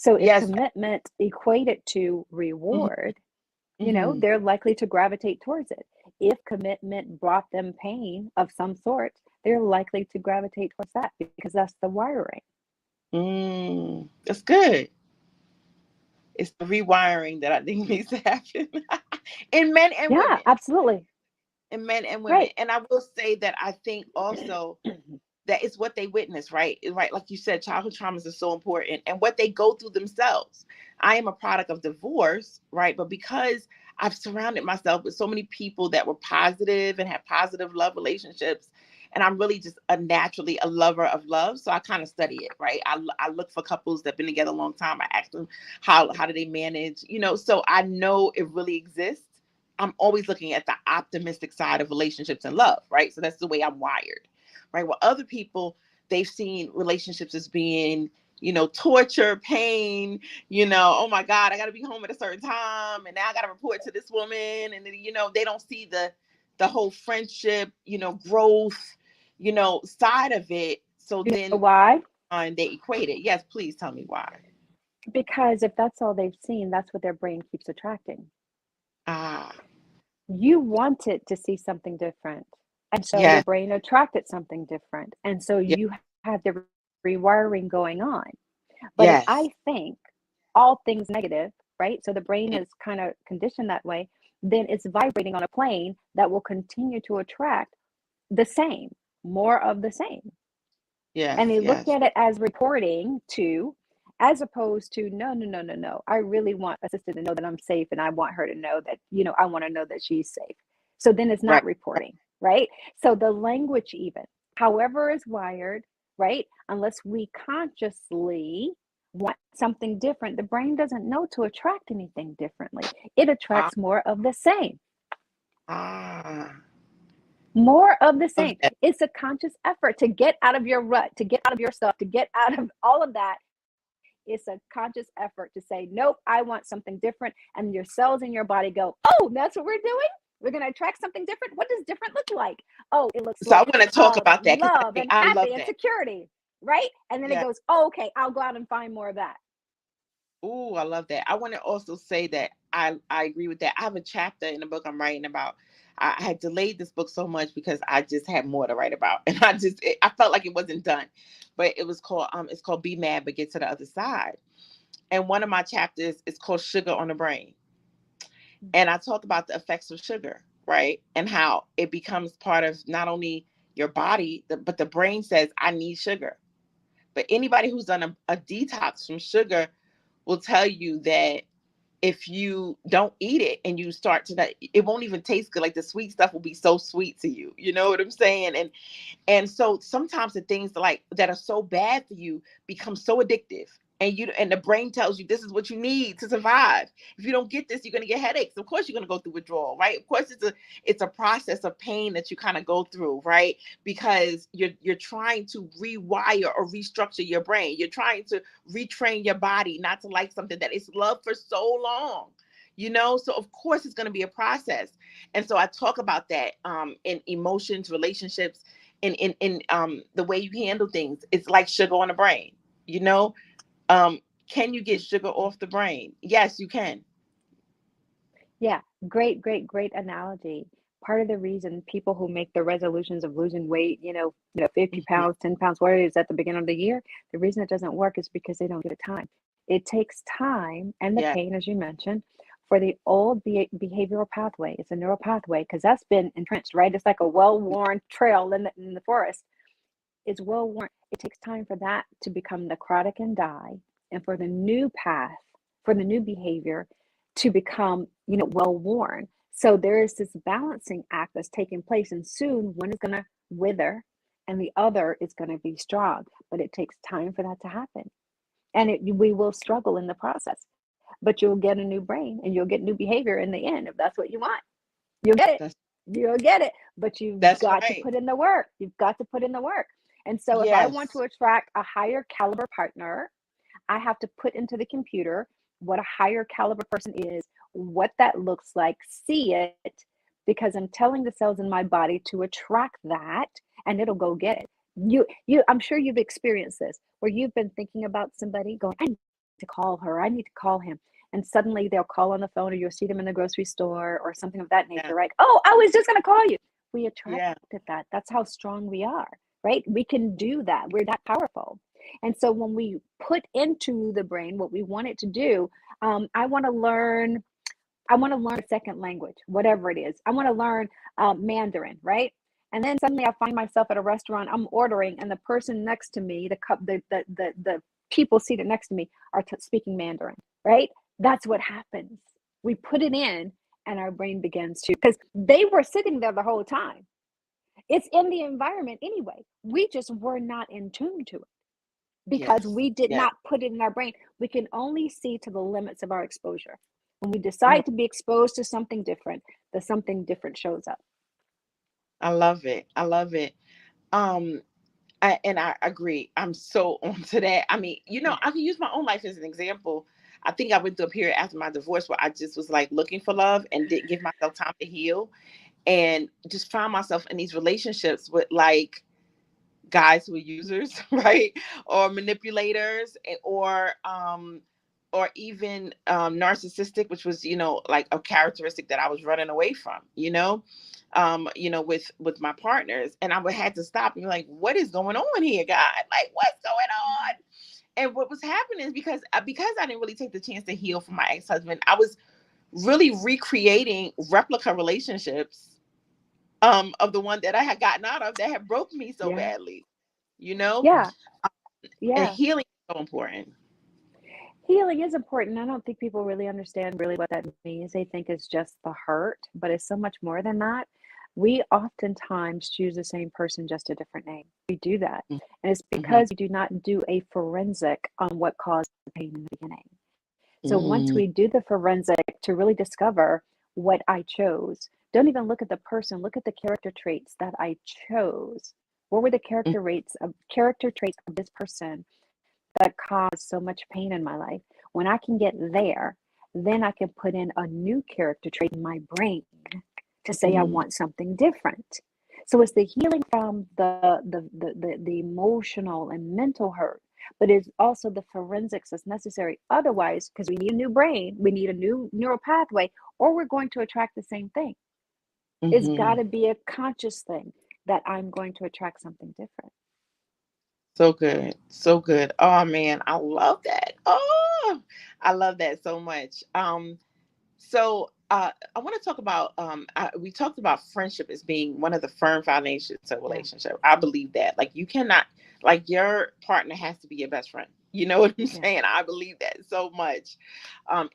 So if Yes. commitment equated to Hmm. reward, Hmm. they're likely to gravitate towards it. If commitment brought them pain of some sort, they're likely to gravitate towards that because that's the wiring. That's good. It's the rewiring that I think needs to happen in men and Yeah, women, absolutely. in men and women. Right. And I will say that I think also that it's what they witness, right? Right, like you said, childhood traumas are so important, and what they go through themselves. I am a product of divorce, right? But because I've surrounded myself with so many people that were positive and had positive love relationships, and I'm really just a naturally a lover of love, so I kind of study it, right? I look for couples that've been together a long time. I ask them how do they manage, so I know it really exists. I'm always looking at the optimistic side of relationships and love, right? So that's the way I'm wired, right? Well, other people, they've seen relationships as being, torture, pain, oh my God, I got to be home at a certain time. And now I got to report to this woman. And then, they don't see the whole friendship, growth, side of it. So You know then why? they equate it. Yes, please tell me why. Because if that's all they've seen, that's what their brain keeps attracting. Ah, You wanted to see something different. And so your yes, brain attracted something different. And so yes, you have the rewiring going on. But if yes. I think all things negative, right? So the brain is kind of conditioned that way, then it's vibrating on a plane that will continue to attract the same, more of the same. Yes, And they look yes, at it as reporting to, as opposed to, no, no, no, no, no. I really want a sister to know that I'm safe and I want her to know that, I want to know that she's safe. So then it's right, not reporting, right? So the language, even, however is wired, right? Unless we consciously want something different, the brain doesn't know to attract anything differently. It ah, attracts more of the same. ah, More of the love same. that. It's a conscious effort to get out of your rut, to get out of your stuff, to get out of all of that. It's a conscious effort to say, nope, I want something different. And your cells in your body go, oh, that's what we're doing? We're going to attract something different? What does different look like? Oh, it looks So I like want to talk about that because I love think and I love happy and that. security, right? And then it Yeah. goes, oh, okay, I'll go out and find more of that. Ooh, I love that. I want to also say that I agree with that. I have a chapter in the book I'm writing about. I had delayed this book so much because I just had more to write about, and I felt like it wasn't done. But it was called it's called Be Mad but Get to the Other Side. And one of my chapters is called Sugar on the Brain, and I talk about the effects of sugar, right, and how it becomes part of not only your body but the brain says I need sugar. But anybody who's done a detox from sugar will tell you that if you don't eat it and you start to not, it won't even taste good. Like the sweet stuff will be so sweet to you. You know what I'm saying? And so sometimes the things like that are so bad for you become so addictive. And the brain tells you this is what you need to survive. If you don't get this, you're gonna get headaches. Of course, you're gonna go through withdrawal, right? Of course, it's a process of pain that you kind of go through, right? Because you're trying to rewire or restructure your brain. You're trying to retrain your body not to like something that it's loved for so long. So of course it's going to be a process. And so I talk about that in emotions, relationships, in the way you handle things. It's like sugar on the brain. You know, um, can you get sugar off the brain? Yes, you can. Yeah, great, great, great analogy. Part of the reason people who make the resolutions of losing weight, 50 Mhm. pounds, 10 pounds, whatever it is at the beginning of the year, the reason it doesn't work is because they don't give it time. It takes time and the Yeah. pain, as you mentioned, for the old behavioral pathway. It's a neural pathway because that's been entrenched, right? It's like a well-worn trail in the forest. It's well-worn. It takes time for that to become necrotic and die, and for the new path, for the new behavior to become, well worn. So there is this balancing act that's taking place, and soon one is going to wither and the other is going to be strong. But it takes time for that to happen. And we will struggle in the process. But you'll get a new brain and you'll get new behavior in the end if that's what you want. You'll get it. That's You'll get it. But you've that's got to right. put in the work. You've got to put in the work. And so if I want to Yes. attract a higher caliber partner, I have to put into the computer what a higher caliber person is, what that looks like, see it, because I'm telling the cells in my body to attract that, and it'll go get it. I'm sure you've experienced this, where you've been thinking about somebody going, I to call her. I need to call him. And suddenly they'll call on the phone, or you'll see them in the grocery store or something of that Yeah. nature, right? Oh, I was just going to call you. We Yeah. attracted that. That's how strong we are, right? We can do that. We're that powerful. And so when we put into the brain what we want it to do, I want to learn. I want to learn a second language, whatever it is. I want to learn Mandarin, right? And then suddenly I find myself at a restaurant. I'm ordering, and the person next to me, the people seated next to me, are speaking Mandarin, right? That's what happens. We put it in, and our brain begins to, because they were sitting there the whole time. It's in the environment anyway. We just were not in tune to it because Yes. we did Yes. not put it in our brain. We can only see to the limits of our exposure. When we Mm, decide to be exposed to something different, the something different shows up. I love it. I love it. Um, and I agree. I'm so on to that. I mean, Yeah. I can use my own life as an example. I think I went through a period after my divorce where I just was like looking for love and didn't give myself time to heal, and just found myself in these relationships with like guys who are users, right, or manipulators, or even narcissistic, which was like a characteristic that I was running away from. With my partners, and I would had to stop and be like, what is going on here, God? Like, what's going on? And what was happening is because I didn't really take the chance to heal from my ex-husband, I was really recreating replica relationships of the one that I had gotten out of that had broken me so Yeah. badly, you know? Yeah. And Yeah. healing is so important. Healing is important. I don't think people really understand really what that means. They think it's just the hurt, but it's so much more than that. We oftentimes choose the same person, just a different name. We do that. And it's Mm-hmm. because we do not do a forensic on what caused the pain in the beginning. So once Mm-hmm. we do the forensic to really discover what I chose, don't even look at the person, look at the character traits that I chose. What were the character traits of this person that caused so much pain in my life? When I can get there, then I can put in a new character trait in my brain to say I Mm-hmm. want something different. So it's the healing from the emotional and mental hurt, but it's also the forensics that's necessary. Otherwise, because we need a new brain, we need a new neural pathway, or we're going to attract the same thing. It's got Mm-hmm. to be a conscious thing that I'm going to attract something different. So good. So good. Oh man, I love that. Oh, I love that so much. So I want to talk about we talked about friendship as being one of the firm foundations of Yeah, relationship. I believe that. Like you cannot, like, your partner has to be your best friend. You know what I'm yeah, saying? I believe that so much,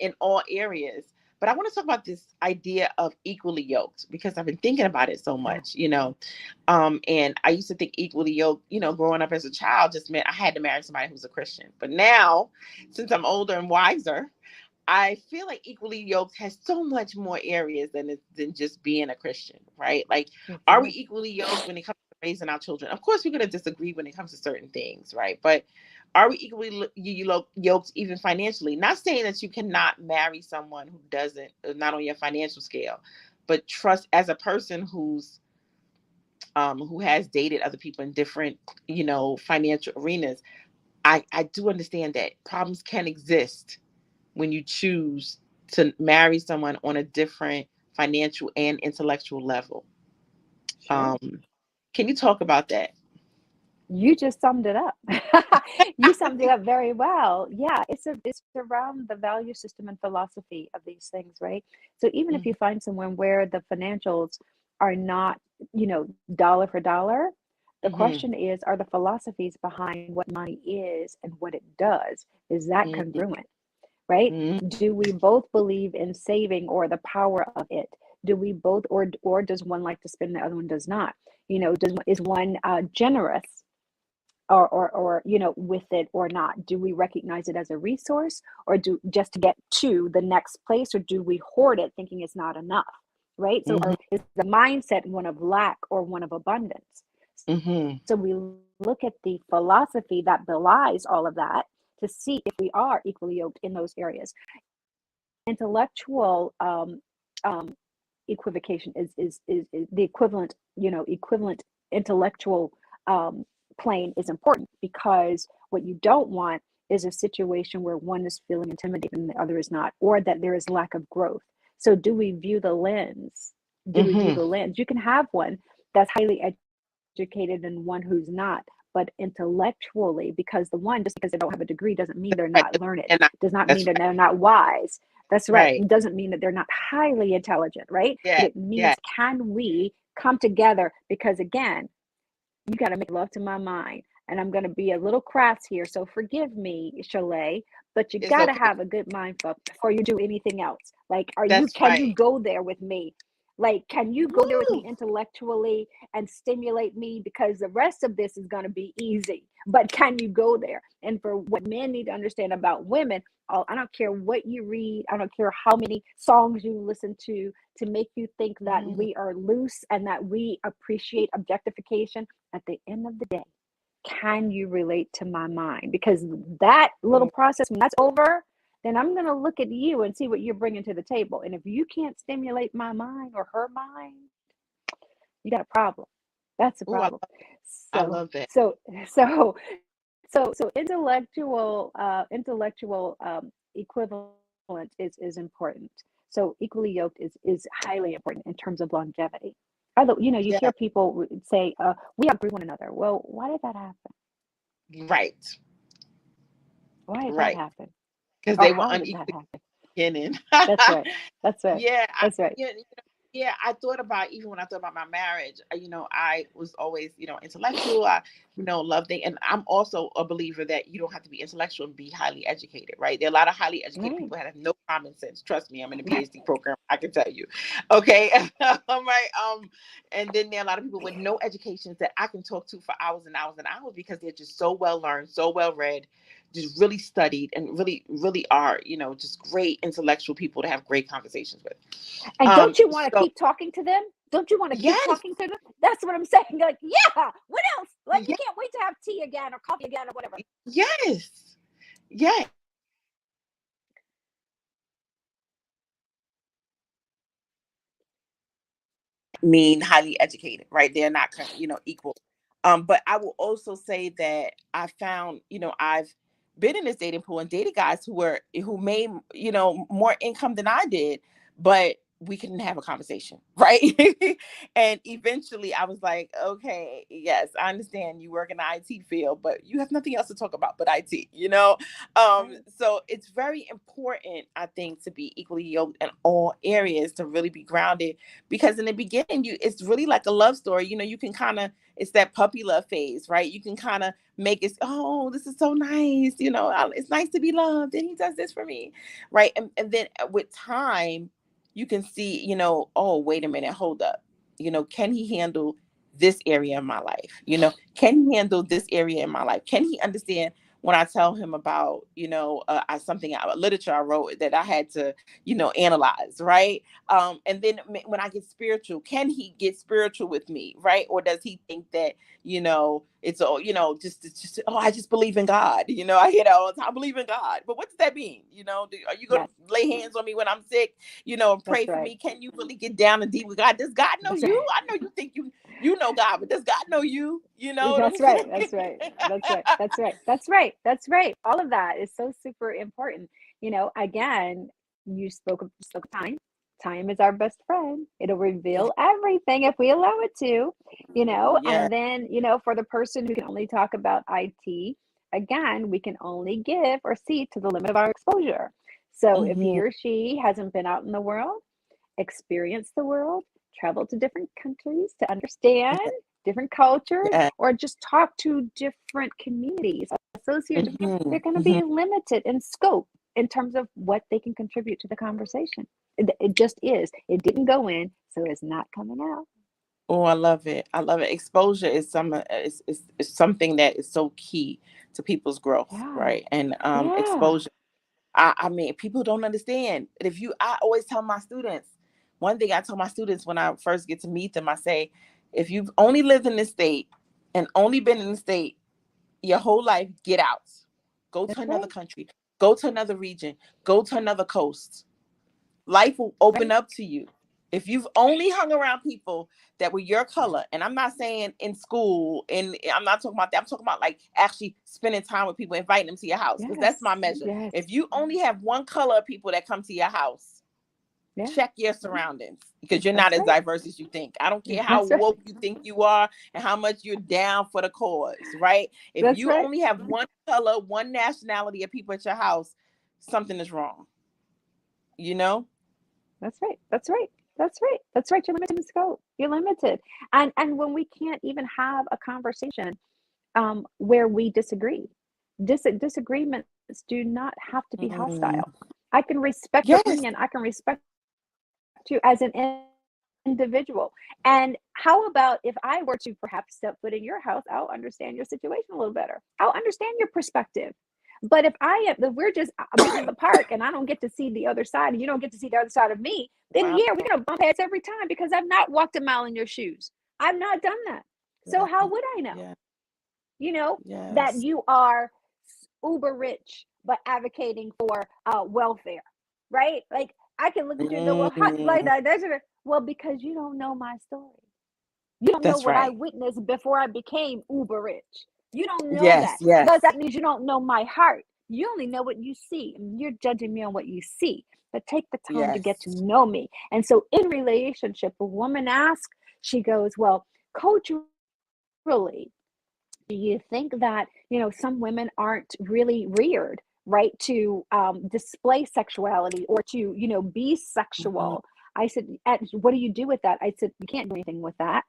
in all areas. But I want to talk about this idea of equally yoked because I've been thinking about it so yeah, much. And I used to think equally yoked, growing up as a child just meant I had to marry somebody who's a Christian. But now, since I'm older and wiser, I feel like equally yoked has so much more areas than just being a Christian, right? Like, it are we does. equally yoked when it comes to raising our children? Of course, we're going to disagree when it comes to certain things, right? But are we equally yoked even financially? Not saying that you cannot marry someone who doesn't, not on your financial scale, but trust as a person who has dated other people in different, financial arenas. I do understand that problems can exist when you choose to marry someone on a different financial and intellectual level. Sure. Um, can you talk about that? You just summed it up. You summed it up very well. Yeah, it's around the value system and philosophy of these things, right? So even if Mhm, you find someone where the financials are not, dollar for dollar, the mhm, question is, are the philosophies behind what money is and what it does, is that mhm, congruent? Right? mhm, Do we both believe in saving or the power of it? Do we both, or does one like to spend, the other one does not? Is one generous or with it or not? Do we recognize it as a resource, or do just to get to the next place, or do we hoard it thinking it's not enough? Right? So mhm, is the mindset one of lack or one of abundance? mhm, So we look at the philosophy that belies all of that to see if we are equally yoked in those areas. Intellectual equivocation is the equivalent intellectual um, plane is important, because what you don't want is a situation where one is feeling intimidated and the other is not, or that there is lack of growth. So do we view the lens? Do we view Mm-hmm. the lens? You can have one that's highly educated and one who's not, but intellectually, because the one, just because they don't have a degree doesn't mean they're Right. not learned, And I, does not mean that's that right. they're not wise. That's right. Right. It doesn't mean that they're not highly intelligent, right? But Yeah. it means, Yeah. can we come together? Because again, you got to make love to my mind. And I'm going to be a little crass here, so forgive me, Chalet, but you It's got to okay. have a good mind before you do anything else. Like, That's can you right. go there with me? Like, can you go there with me Woo! intellectually and stimulate me? Because the rest of this is going to be easy. But can you go there? And for what men need to understand about women, I don't care what you read, I don't care how many songs you listen to make you think that Mhm. we are loose and that we appreciate objectification. At the end of the day, can you relate to my mind? Because that little Mm. process, when that's over, then I'm going to look at you and see what you're bringing to the table. And if you can't stimulate my mind or her mind, you got a problem. That's a Ooh, problem. I So, love that. so, so intellectual equivalent is important. So equally yoked is highly important in terms of longevity. Although, you hear Yeah. people say, "We outgrew one another." Well, why did that happen? Right. Why did that Right. happen? Because Or they were how did that unequally happen? beginning. That's right. That's right. Yeah, That's right. yeah. I thought about, even when I thought about my marriage. I was always, intellectual. I, loved it, and I'm also a believer that you don't have to be intellectual and be highly educated. Right? There are a lot of highly educated Right. people that have no common sense. Trust me, I'm in a PhD program. I can tell you. Okay, all right. And then there are a lot of people with no educations that I can talk to for hours and hours and hours because they're just so well learned, so well read, just really studied, and really, really are, just great intellectual people to have great conversations with. And don't you want to So keep talking to them? Don't you want to keep yes, talking to them? That's what I'm saying. Like, yeah, what else? Like, you yes, can't wait to have tea again or coffee again or whatever. yes, yes. Mean highly educated, right? They're not, equal. But I will also say that I found, I've been in this dating pool and dated guys who made, more income than I did, but we couldn't have a conversation, right? And eventually I was like, okay, yes, I understand you work in the IT field, but you have nothing else to talk about but IT, you know? Right. So it's very important, I think, to be equally yoked in all areas, to really be grounded, because in the beginning it's really like a love story. You can kind of, it's that puppy love phase, right? You can kind of make it, oh, this is so nice, it's nice to be loved and he does this for me, right? And then with time you can see, oh, wait a minute, hold up, can he handle this area of my life? Can he handle this area in my life? Can he understand when I tell him about, something, literature I wrote that I had to, analyze, right? And then when I get spiritual, can he get spiritual with me, right? Or does he think that, it's all, just, oh, I just believe in God. I hear that all the time, I believe in God. But what does that mean? Are you going to Yes, lay hands on me when I'm sick, and pray that's for right. me? Can you really get down and deep with God? Does God know That's you? right. I know you think you know God, but does God know you? You know what I'm That's right. That's saying? right. That's right. That's right. That's right. That's right. All of that is so super important. Again, you spoke of time. Time is our best friend. It'll reveal everything if we allow it to, Yeah. and then, for the person who can only talk about IT, again, we can only give or see to the limit of our exposure. So if Hmm. he or she hasn't been out in the world, experience the world, travel to different countries to understand different cultures, Yeah. or just talk to different communities, associate different, Hmm. they're going to Hmm. be limited in scope in terms of what they can contribute to the conversation. It just is. It didn't go in, so it's not coming out. Oh, I love it. I love it. Exposure is something that is so key to people's growth, Yeah. right? And Yeah. exposure. I mean, people don't understand. I always tell my students, one thing I tell my students when I first get to meet them, I say, if you've only lived in this state and only been in the state your whole life, get out. Go to That's another right. country. Go to another region. Go to another coast. Life will Right. open up to you If you've only hung around people that were your color, and I'm not saying in school, and I'm not talking about that. I'm talking about like actually spending time with people, inviting them to your house, because that's Yes. my measure. Yes. If you only have one color of people that come to your house, Yeah. check your surroundings, because you're not That's as right. diverse as you think. I don't care how That's right. woke you think you are and how much you're down for the cause, right? If That's you right. only have one color, one nationality of people at your house, something is wrong, you know? That's right. That's right. That's right. That's right. You're limited in scope. You're limited. And when we can't even have a conversation where we disagree, disagreements do not have to be hostile. Mm. I can respect your Yes. opinion. I can respect you as an individual. And how about if I were to perhaps step foot in your house, I'll understand your situation a little better. I'll understand your perspective. But if we're just meeting in the park and I don't get to see the other side and you don't get to see the other side of me, then Wow. yeah, we're gonna bump heads every time because I've not walked a mile in your shoes. I've not done that. So Yeah. how would I know? Yeah. That Yes. you are uber rich but advocating for welfare, right? Like I can look at you and go, well, how, like Mm. that. Well, because you don't know my story. You don't know That's what I right. witnessed before I became uber rich. You don't know Yes. that. Yes. Thus, that means you don't know my heart. You only know what you see, and you're judging me on what you see. But take the time to get to Yes. know me. And so, in relationship, a woman asks, she goes, well, culturally, do you think that some women aren't really reared right to display sexuality or to be Mhm. sexual? I said, what do you do with that? I said, you can't do anything with that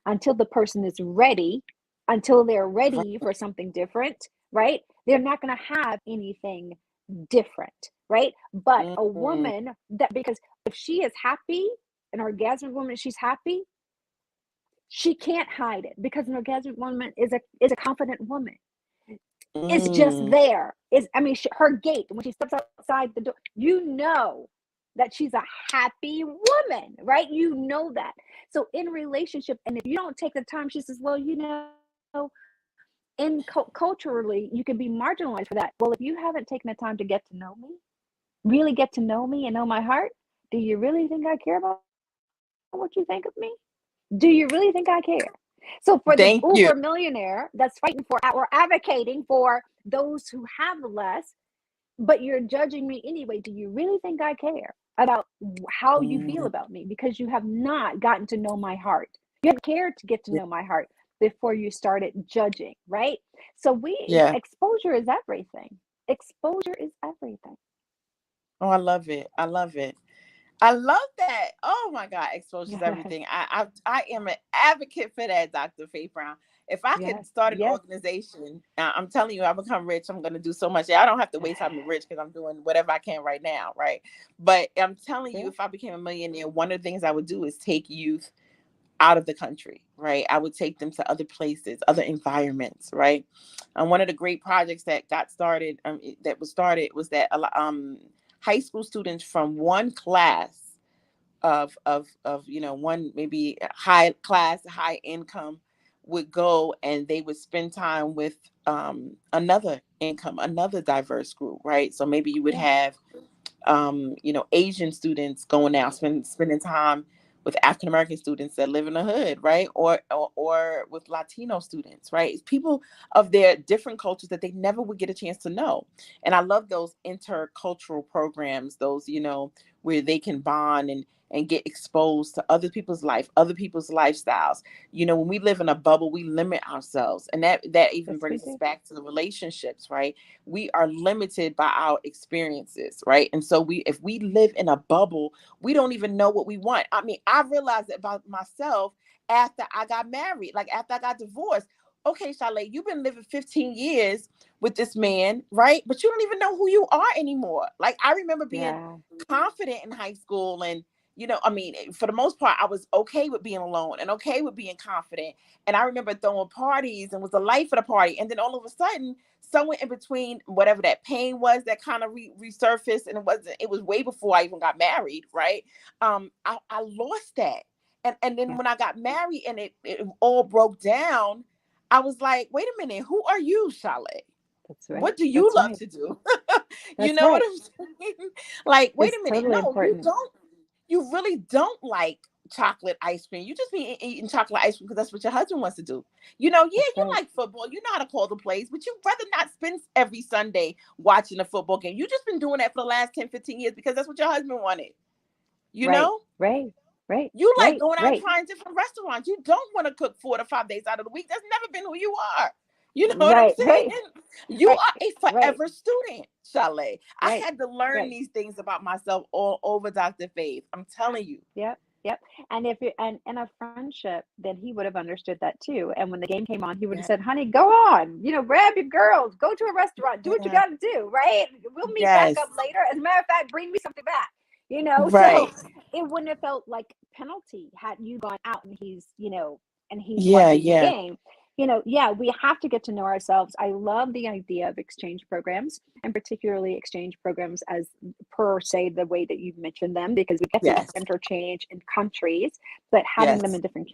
until the person is ready, until they're Right. ready for something different, right? They're not going to have anything different, right? But a Mm. woman that, because if she is happy, an orgasmic woman, she's happy, she can't hide it because an orgasmic woman is a confident woman. It's just Mm. there. Is I mean, her gait when she steps outside the door, that she's a happy woman, right? You know that. So in relationship, and if you don't take the time, she says, well, culturally, you can be marginalized for that. Well, if you haven't taken the time to get to know me, really get to know me and know my heart, do you really think I care about what you think of me? Do you really think I care? So for the uber Thank you. millionaire that's fighting for or advocating for those who have less, but you're judging me anyway, do you really think I care about how you feel Mm. about me? Because you have not gotten to know my heart. You haven't cared to get to Yeah. know my heart before you started judging, right? So Yeah. exposure is everything. Exposure is everything. Oh, I love it. I love it. I love that. Oh my God, exposure is Yes, everything. I am an advocate for that, Dr. Faith Brown. If I could yes, start an yes, organization, I'm telling you, I become rich. I'm going to do so much. I don't have to wait till I'm rich because I'm doing whatever I can right now, right? But I'm telling you, yeah, if I became a millionaire, one of the things I would do is take youth out of the country, right? I would take them to other places, other environments, right? One of the great projects that got started, that was started, was that high school students from one class of one maybe high class, high income, would go and they would spend time with another income, another diverse group, right? So maybe you would yeah, have Asian students going out, spending time with African American students that live in the hood, right? Or with Latino students, right? It's people of their different cultures that they never would get a chance to know. And I love those intercultural programs, those, where they can bond and get exposed to other people's life, other people's lifestyles. When we live in a bubble, we limit ourselves. And that even yes, we brings us do. back to the relationships, right? We are limited by our experiences, right? And so if we live in a bubble, we don't even know what we want. I mean, I realized it about myself after I got married, like after I got divorced. Okay, Chalet, you've been living 15 years with this man, right? But you don't even know who you are anymore. Like I remember being Yeah, confident in high school, and I mean, for the most part, I was okay with being alone and okay with being confident. And I remember throwing parties and was the life of the party. And then all of a sudden, somewhere in between, whatever that pain was that kind of resurfaced, and it was way before I even got married, right? I lost that. And then yeah, when I got married and it all broke down, I was like, wait a minute, who are you, Charlotte? that's right. What do you That's love right. to do? You That's know what right. I'm saying? Like, wait It's a minute. totally No, you important. don't. you really don't like chocolate ice cream. You just be eating chocolate ice cream because that's what your husband wants to do. Yeah, That's you right. like football. You know how to call the plays, but you'd rather not spend every Sunday watching a football game. You just been doing that for the last 10, 15 years because that's what your husband wanted. You Right, know? right, right, You like right, going out and right, trying different restaurants. You don't want to cook 4 to 5 days out of the week. That's never been who you are. You know what I'm right, saying? right, You right, are a right, forever student, Chalet. I right, had to learn right. these things about myself all over Dr. Faith. I'm telling you. Yep, yep. And if you and in a friendship, then he would have understood that too. And when the game came on, he would have Yeah. said, "Honey, go on. Grab your girls, go to a restaurant, do what you Yeah. got to do, right? We'll meet back Yes. up later. As a matter of fact, bring me something back." So Right. it wouldn't have felt like penalty had you gone out and he's Yeah. watching the Yeah. game. Yeah, we have to get to know ourselves. I love the idea of exchange programs, and particularly exchange programs as per se the way that you've mentioned them, because we get to Yes. interchange in countries, but having them Yes. in different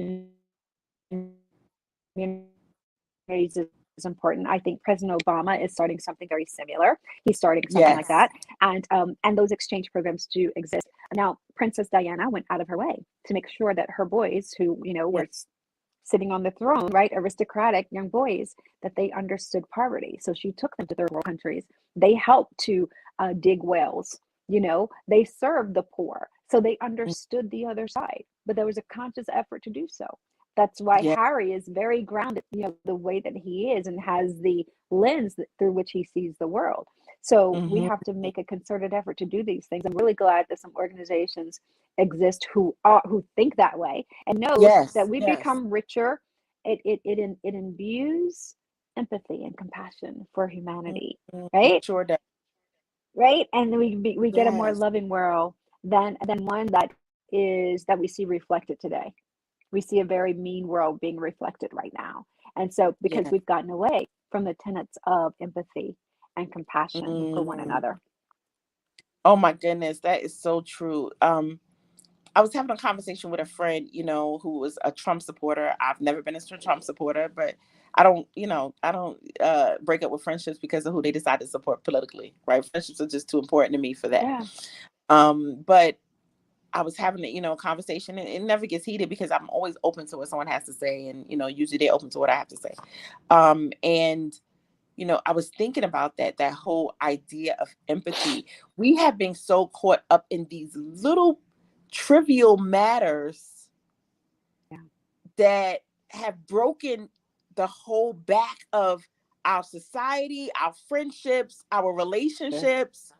communities is important. I think President Obama is starting something very similar. He's starting something like that, Yes. and those exchange programs do exist. Now, Princess Diana went out of her way to make sure that her boys, who Yes. were sitting on the throne, right, aristocratic young boys, that they understood poverty. So she took them to third world countries. They helped to dig wells. They served the poor, so they Mm, understood the other side. But there was a conscious effort to do so. That's why yeah. Harry is very grounded, the way that he is, and has the lens through which he sees the world. So we Hmm. have to make a concerted effort to do these things. I'm really glad that some organizations exist who think that way and knows that Yes. we Yes. become richer. It imbues empathy and compassion for humanity, Mhm. It right? sure does. Right, and we get a more Yes. loving world than one that we see reflected today. We see a very mean world being reflected right now. And so, because Yeah. we've gotten away from the tenets of empathy and compassion for one Mm. another. Oh my goodness, that is so true. I was having a conversation with a friend, who was a Trump supporter. I've never been a Trump supporter, but I don't break up with friendships because of who they decide to support politically, right? Friendships are just too important to me for that. Yeah, But I was having a conversation, and it never gets heated because I'm always open to what someone has to say, and usually they're open to what I have to say. And I was thinking about that whole idea of empathy. We have been so caught up in these little trivial matters yeah, that have broken the whole back of our society, our friendships, our sure, relationships.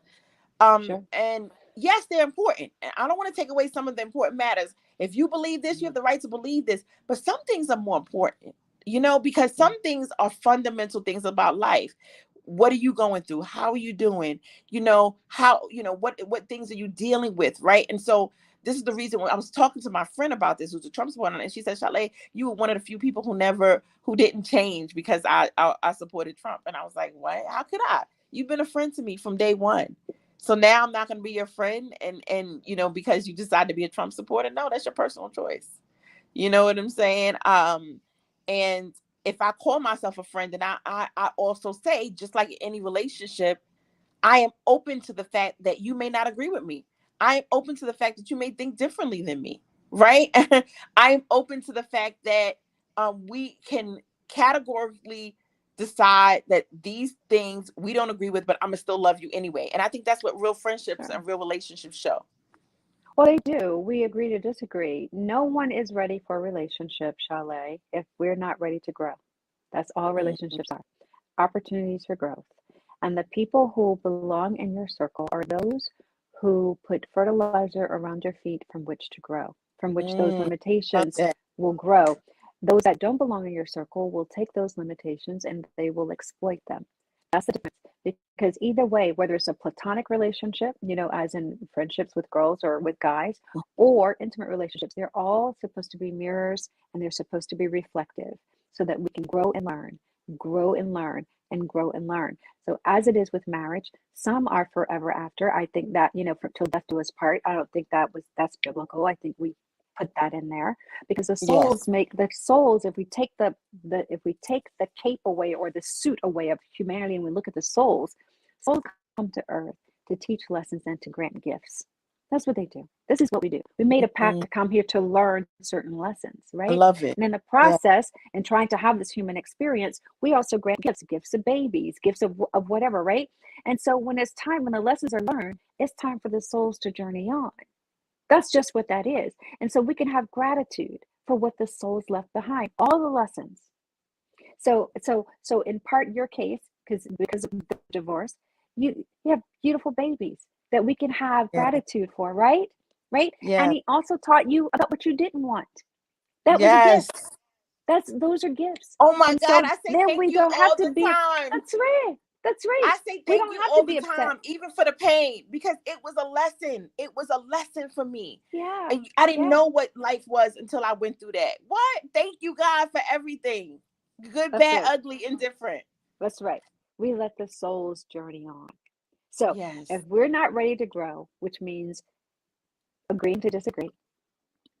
sure. And yes, they're important. And I don't want to take away some of the important matters. If you believe this, you have Mhm. the right to believe this. But some things are more important, because Yeah, some things are fundamental things about life. What are you going through? How are you doing? What things are you dealing with? Right. And so this is the reason when I was talking to my friend about this, who's a Trump supporter, and she said, Chalet, you were one of the few people who didn't change because I supported Trump. And I was like, what? How could I? You've been a friend to me from day one. So now I'm not going to be your friend, and because you decide to be a Trump supporter. No, that's your personal choice. You know what I'm saying? And if I call myself a friend, then I also say, just like in any relationship, I am open to the fact that you may not agree with me. I am open to the fact that you may think differently than me, right? I am open to the fact that we can categorically decide that these things we don't agree with, but I'm gonna still love you anyway. And I think that's what real friendships sure. and real relationships show. Well, they do. We agree to disagree. No one is ready for a relationship, Chalet, if we're not ready to grow. That's all Mhm. relationships are, opportunities for growth. And the people who belong in your circle are those who put fertilizer around your feet from which to grow, from which those Love limitations that. will grow. Those that don't belong in your circle will take those limitations and they will exploit them. That's the difference. Because either way, whether it's a platonic relationship, as in friendships with girls or with guys, or intimate relationships, they're all supposed to be mirrors and they're supposed to be reflective so that we can grow and learn, and grow and learn. So, as it is with marriage, some are forever after. I think that, till death do us part. I don't think that's biblical. I think we put that in there because Yes. the souls, if we take the cape away or the suit away of humanity and we look at the souls come to earth to teach lessons and to grant gifts. That's what they do. This is what we do. We made a pact Mhm. to come here to learn certain lessons, I right? love it. And in the Yeah. process, and trying to have this human experience, we also grant gifts, gifts of babies, gifts of whatever, right? And so when it's time, when the lessons are learned, it's time for the souls to journey on. That's just what that is. And so we can have gratitude for what the souls left behind, all the lessons. So in part your case, because of the divorce, you have beautiful babies that we can have Yeah. gratitude for, right? Right? And Yeah. he also taught you about what you didn't want. That was a Yes. gift. Those are gifts. Oh my And God. so I say then thank we you don't have all to the be, time. that's right. That's right. I say We thank don't you have to all the be upset. time, even for the pain, because it was a lesson. It was a lesson for me. Yeah. And I didn't Yeah. know what life was until I went through that. What? Thank you, God, for everything. Good, That's bad, right. ugly, indifferent. That's right. We let the souls journey on. So Yes. if we're not ready to grow, which means agreeing to disagree,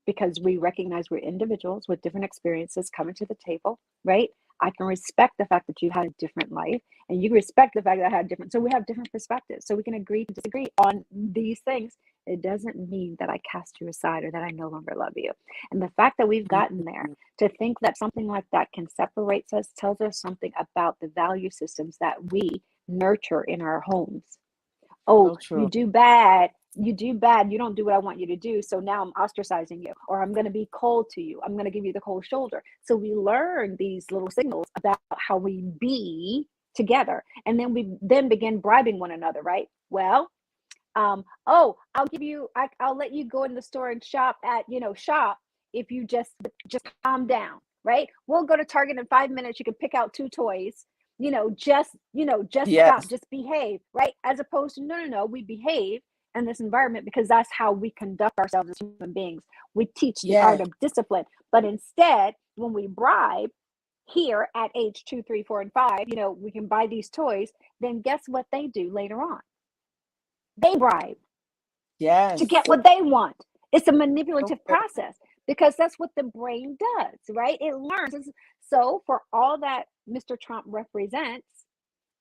because we recognize we're individuals with different experiences coming to the table, right? I can respect the fact that you had a different life, and you respect the fact that I had different. So we have different perspectives. So we can agree to disagree on these things. It doesn't mean that I cast you aside or that I no longer love you. And the fact that we've gotten there Mhm. to think that something like that can separate us tells us something about the value systems that we nurture in our homes. Oh, So true. you do bad, you don't do what I want you to do, so now I'm ostracizing you, or I'm going to be cold to you, I'm going to give you the cold shoulder. So we learn these little signals about how we be together, and then we then begin bribing one another, right? Well, oh, I'll let you go in the store and shop at, shop, if you just calm down, right? We'll go to Target in 5 minutes, you can pick out two toys, just stop, Yes. just behave, right? As opposed to, no, no, no, we behave in this environment because that's how we conduct ourselves as human beings. We teach the art Yes. of discipline. But instead, when we bribe here at age 2, 3, 4, and 5, we can buy these toys, then guess what they do later on? They bribe to Yes. get what they want. It's a So manipulative good. process because that's what the brain does, right? It learns. So, for all that Mr. Trump represents,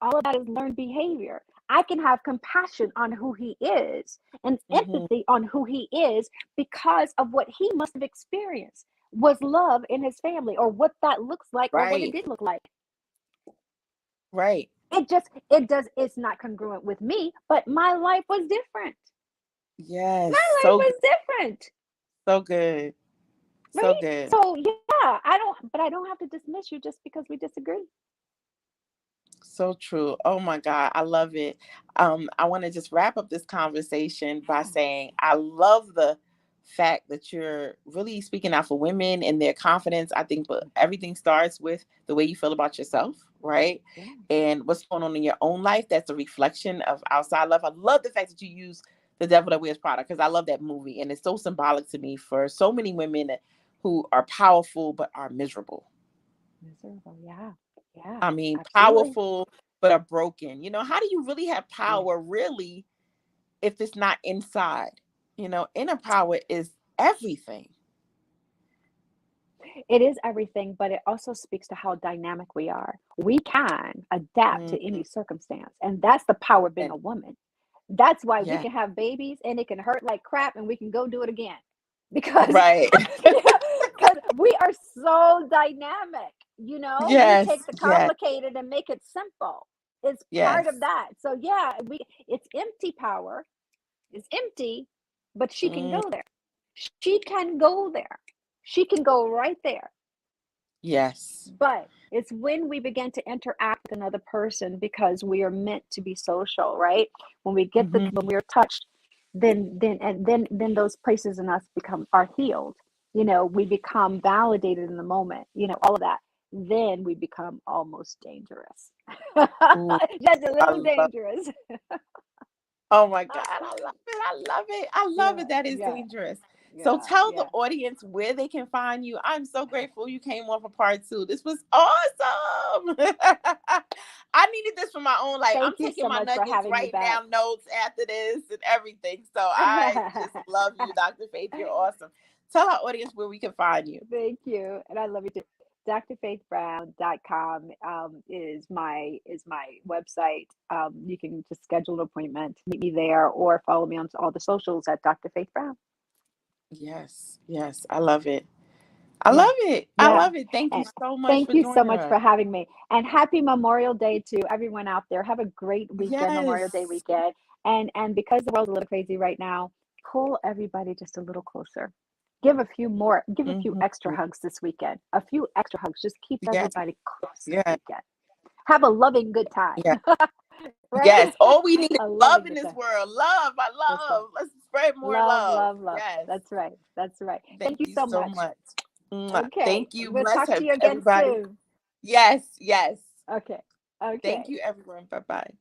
all of that is learned behavior. I can have compassion on who he is and Hmm. empathy on who he is because of what he must have experienced was love in his family, or what that looks like, or what it Right. did look like. Right. It's not congruent with me, but my life was different. Yes. My life So good. was different. So good. So Right? good. So yeah, I don't have to dismiss you just because we disagree. So true. Oh my God. I love it. I want to just wrap up this conversation by Yeah, saying I love the fact that you're really speaking out for women and their confidence. I think but everything starts with the way you feel about yourself, right? yeah, And what's going on in your own life. That's a reflection of outside love. I love the fact that you use The Devil That Wears Prada because I love that movie. And it's so symbolic to me for so many women who are powerful but are miserable. miserable. Yeah, yeah, I mean, absolutely. powerful but are broken. How do you really have Yeah, power, really, if it's not inside? Inner power is everything. it is everything, but it also speaks to how dynamic we are. We can adapt to Mhm. any circumstance, and that's the power of being And a woman. That's why we yeah, can have babies and it can hurt like crap, and we can go do it again because right. because we are so dynamic. We Yes, take the yes, complicated and make it simple. It's part of yes. that. So yeah, we it's empty power. It's empty, but she can Mm, go there. She can go there. She can go right there. yes. But it's when we begin to interact with another person because we are meant to be social, right? Hmm. When we are touched, then those places in us become are healed. We become validated in the moment, all of that. Then we become almost dangerous. Ooh, Just a I little love. dangerous. Oh my God, I love it. I love it. I love Yeah, it. That is yeah, dangerous. So yeah, tell the yeah. audience where they can find you. I'm so grateful you came on for part two. This was awesome. I needed this for my own life. I'm Thank you taking so my much for nuggets, having me writing back. down notes after this and everything. So I just love you, Dr. Faith. You're awesome. Tell our audience where we can find you. Thank you. And I love you too. drfaithbrown.com is my website. You can just schedule an appointment, meet me there, or follow me on all the socials at Dr. Faith Brown. Yes, yes, I love it. I Yeah. love it. I Yeah. love it. Thank you And so much thank for you so joining much us. for having me. And happy Memorial Day to everyone out there. Have a great weekend, Memorial Day Yes. weekend. And because the world's a little crazy right now, pull everybody just a little closer. Give a few Hmm. extra hugs this weekend. A few extra hugs. Just keep Yes, everybody close this yes, weekend. Have a loving good time. yes, yes. Right? All we need is A love loving in good this time. world. Love, I That's right. love. Let's spread more Love, love. love, love. Yes. That's right. That's right. Thank Thank you you so so much. much. Mwah. Okay. Thank you. We'll Bless talk to you again everybody. soon. Yes, yes. Okay. Thank Okay. you, everyone. Bye bye.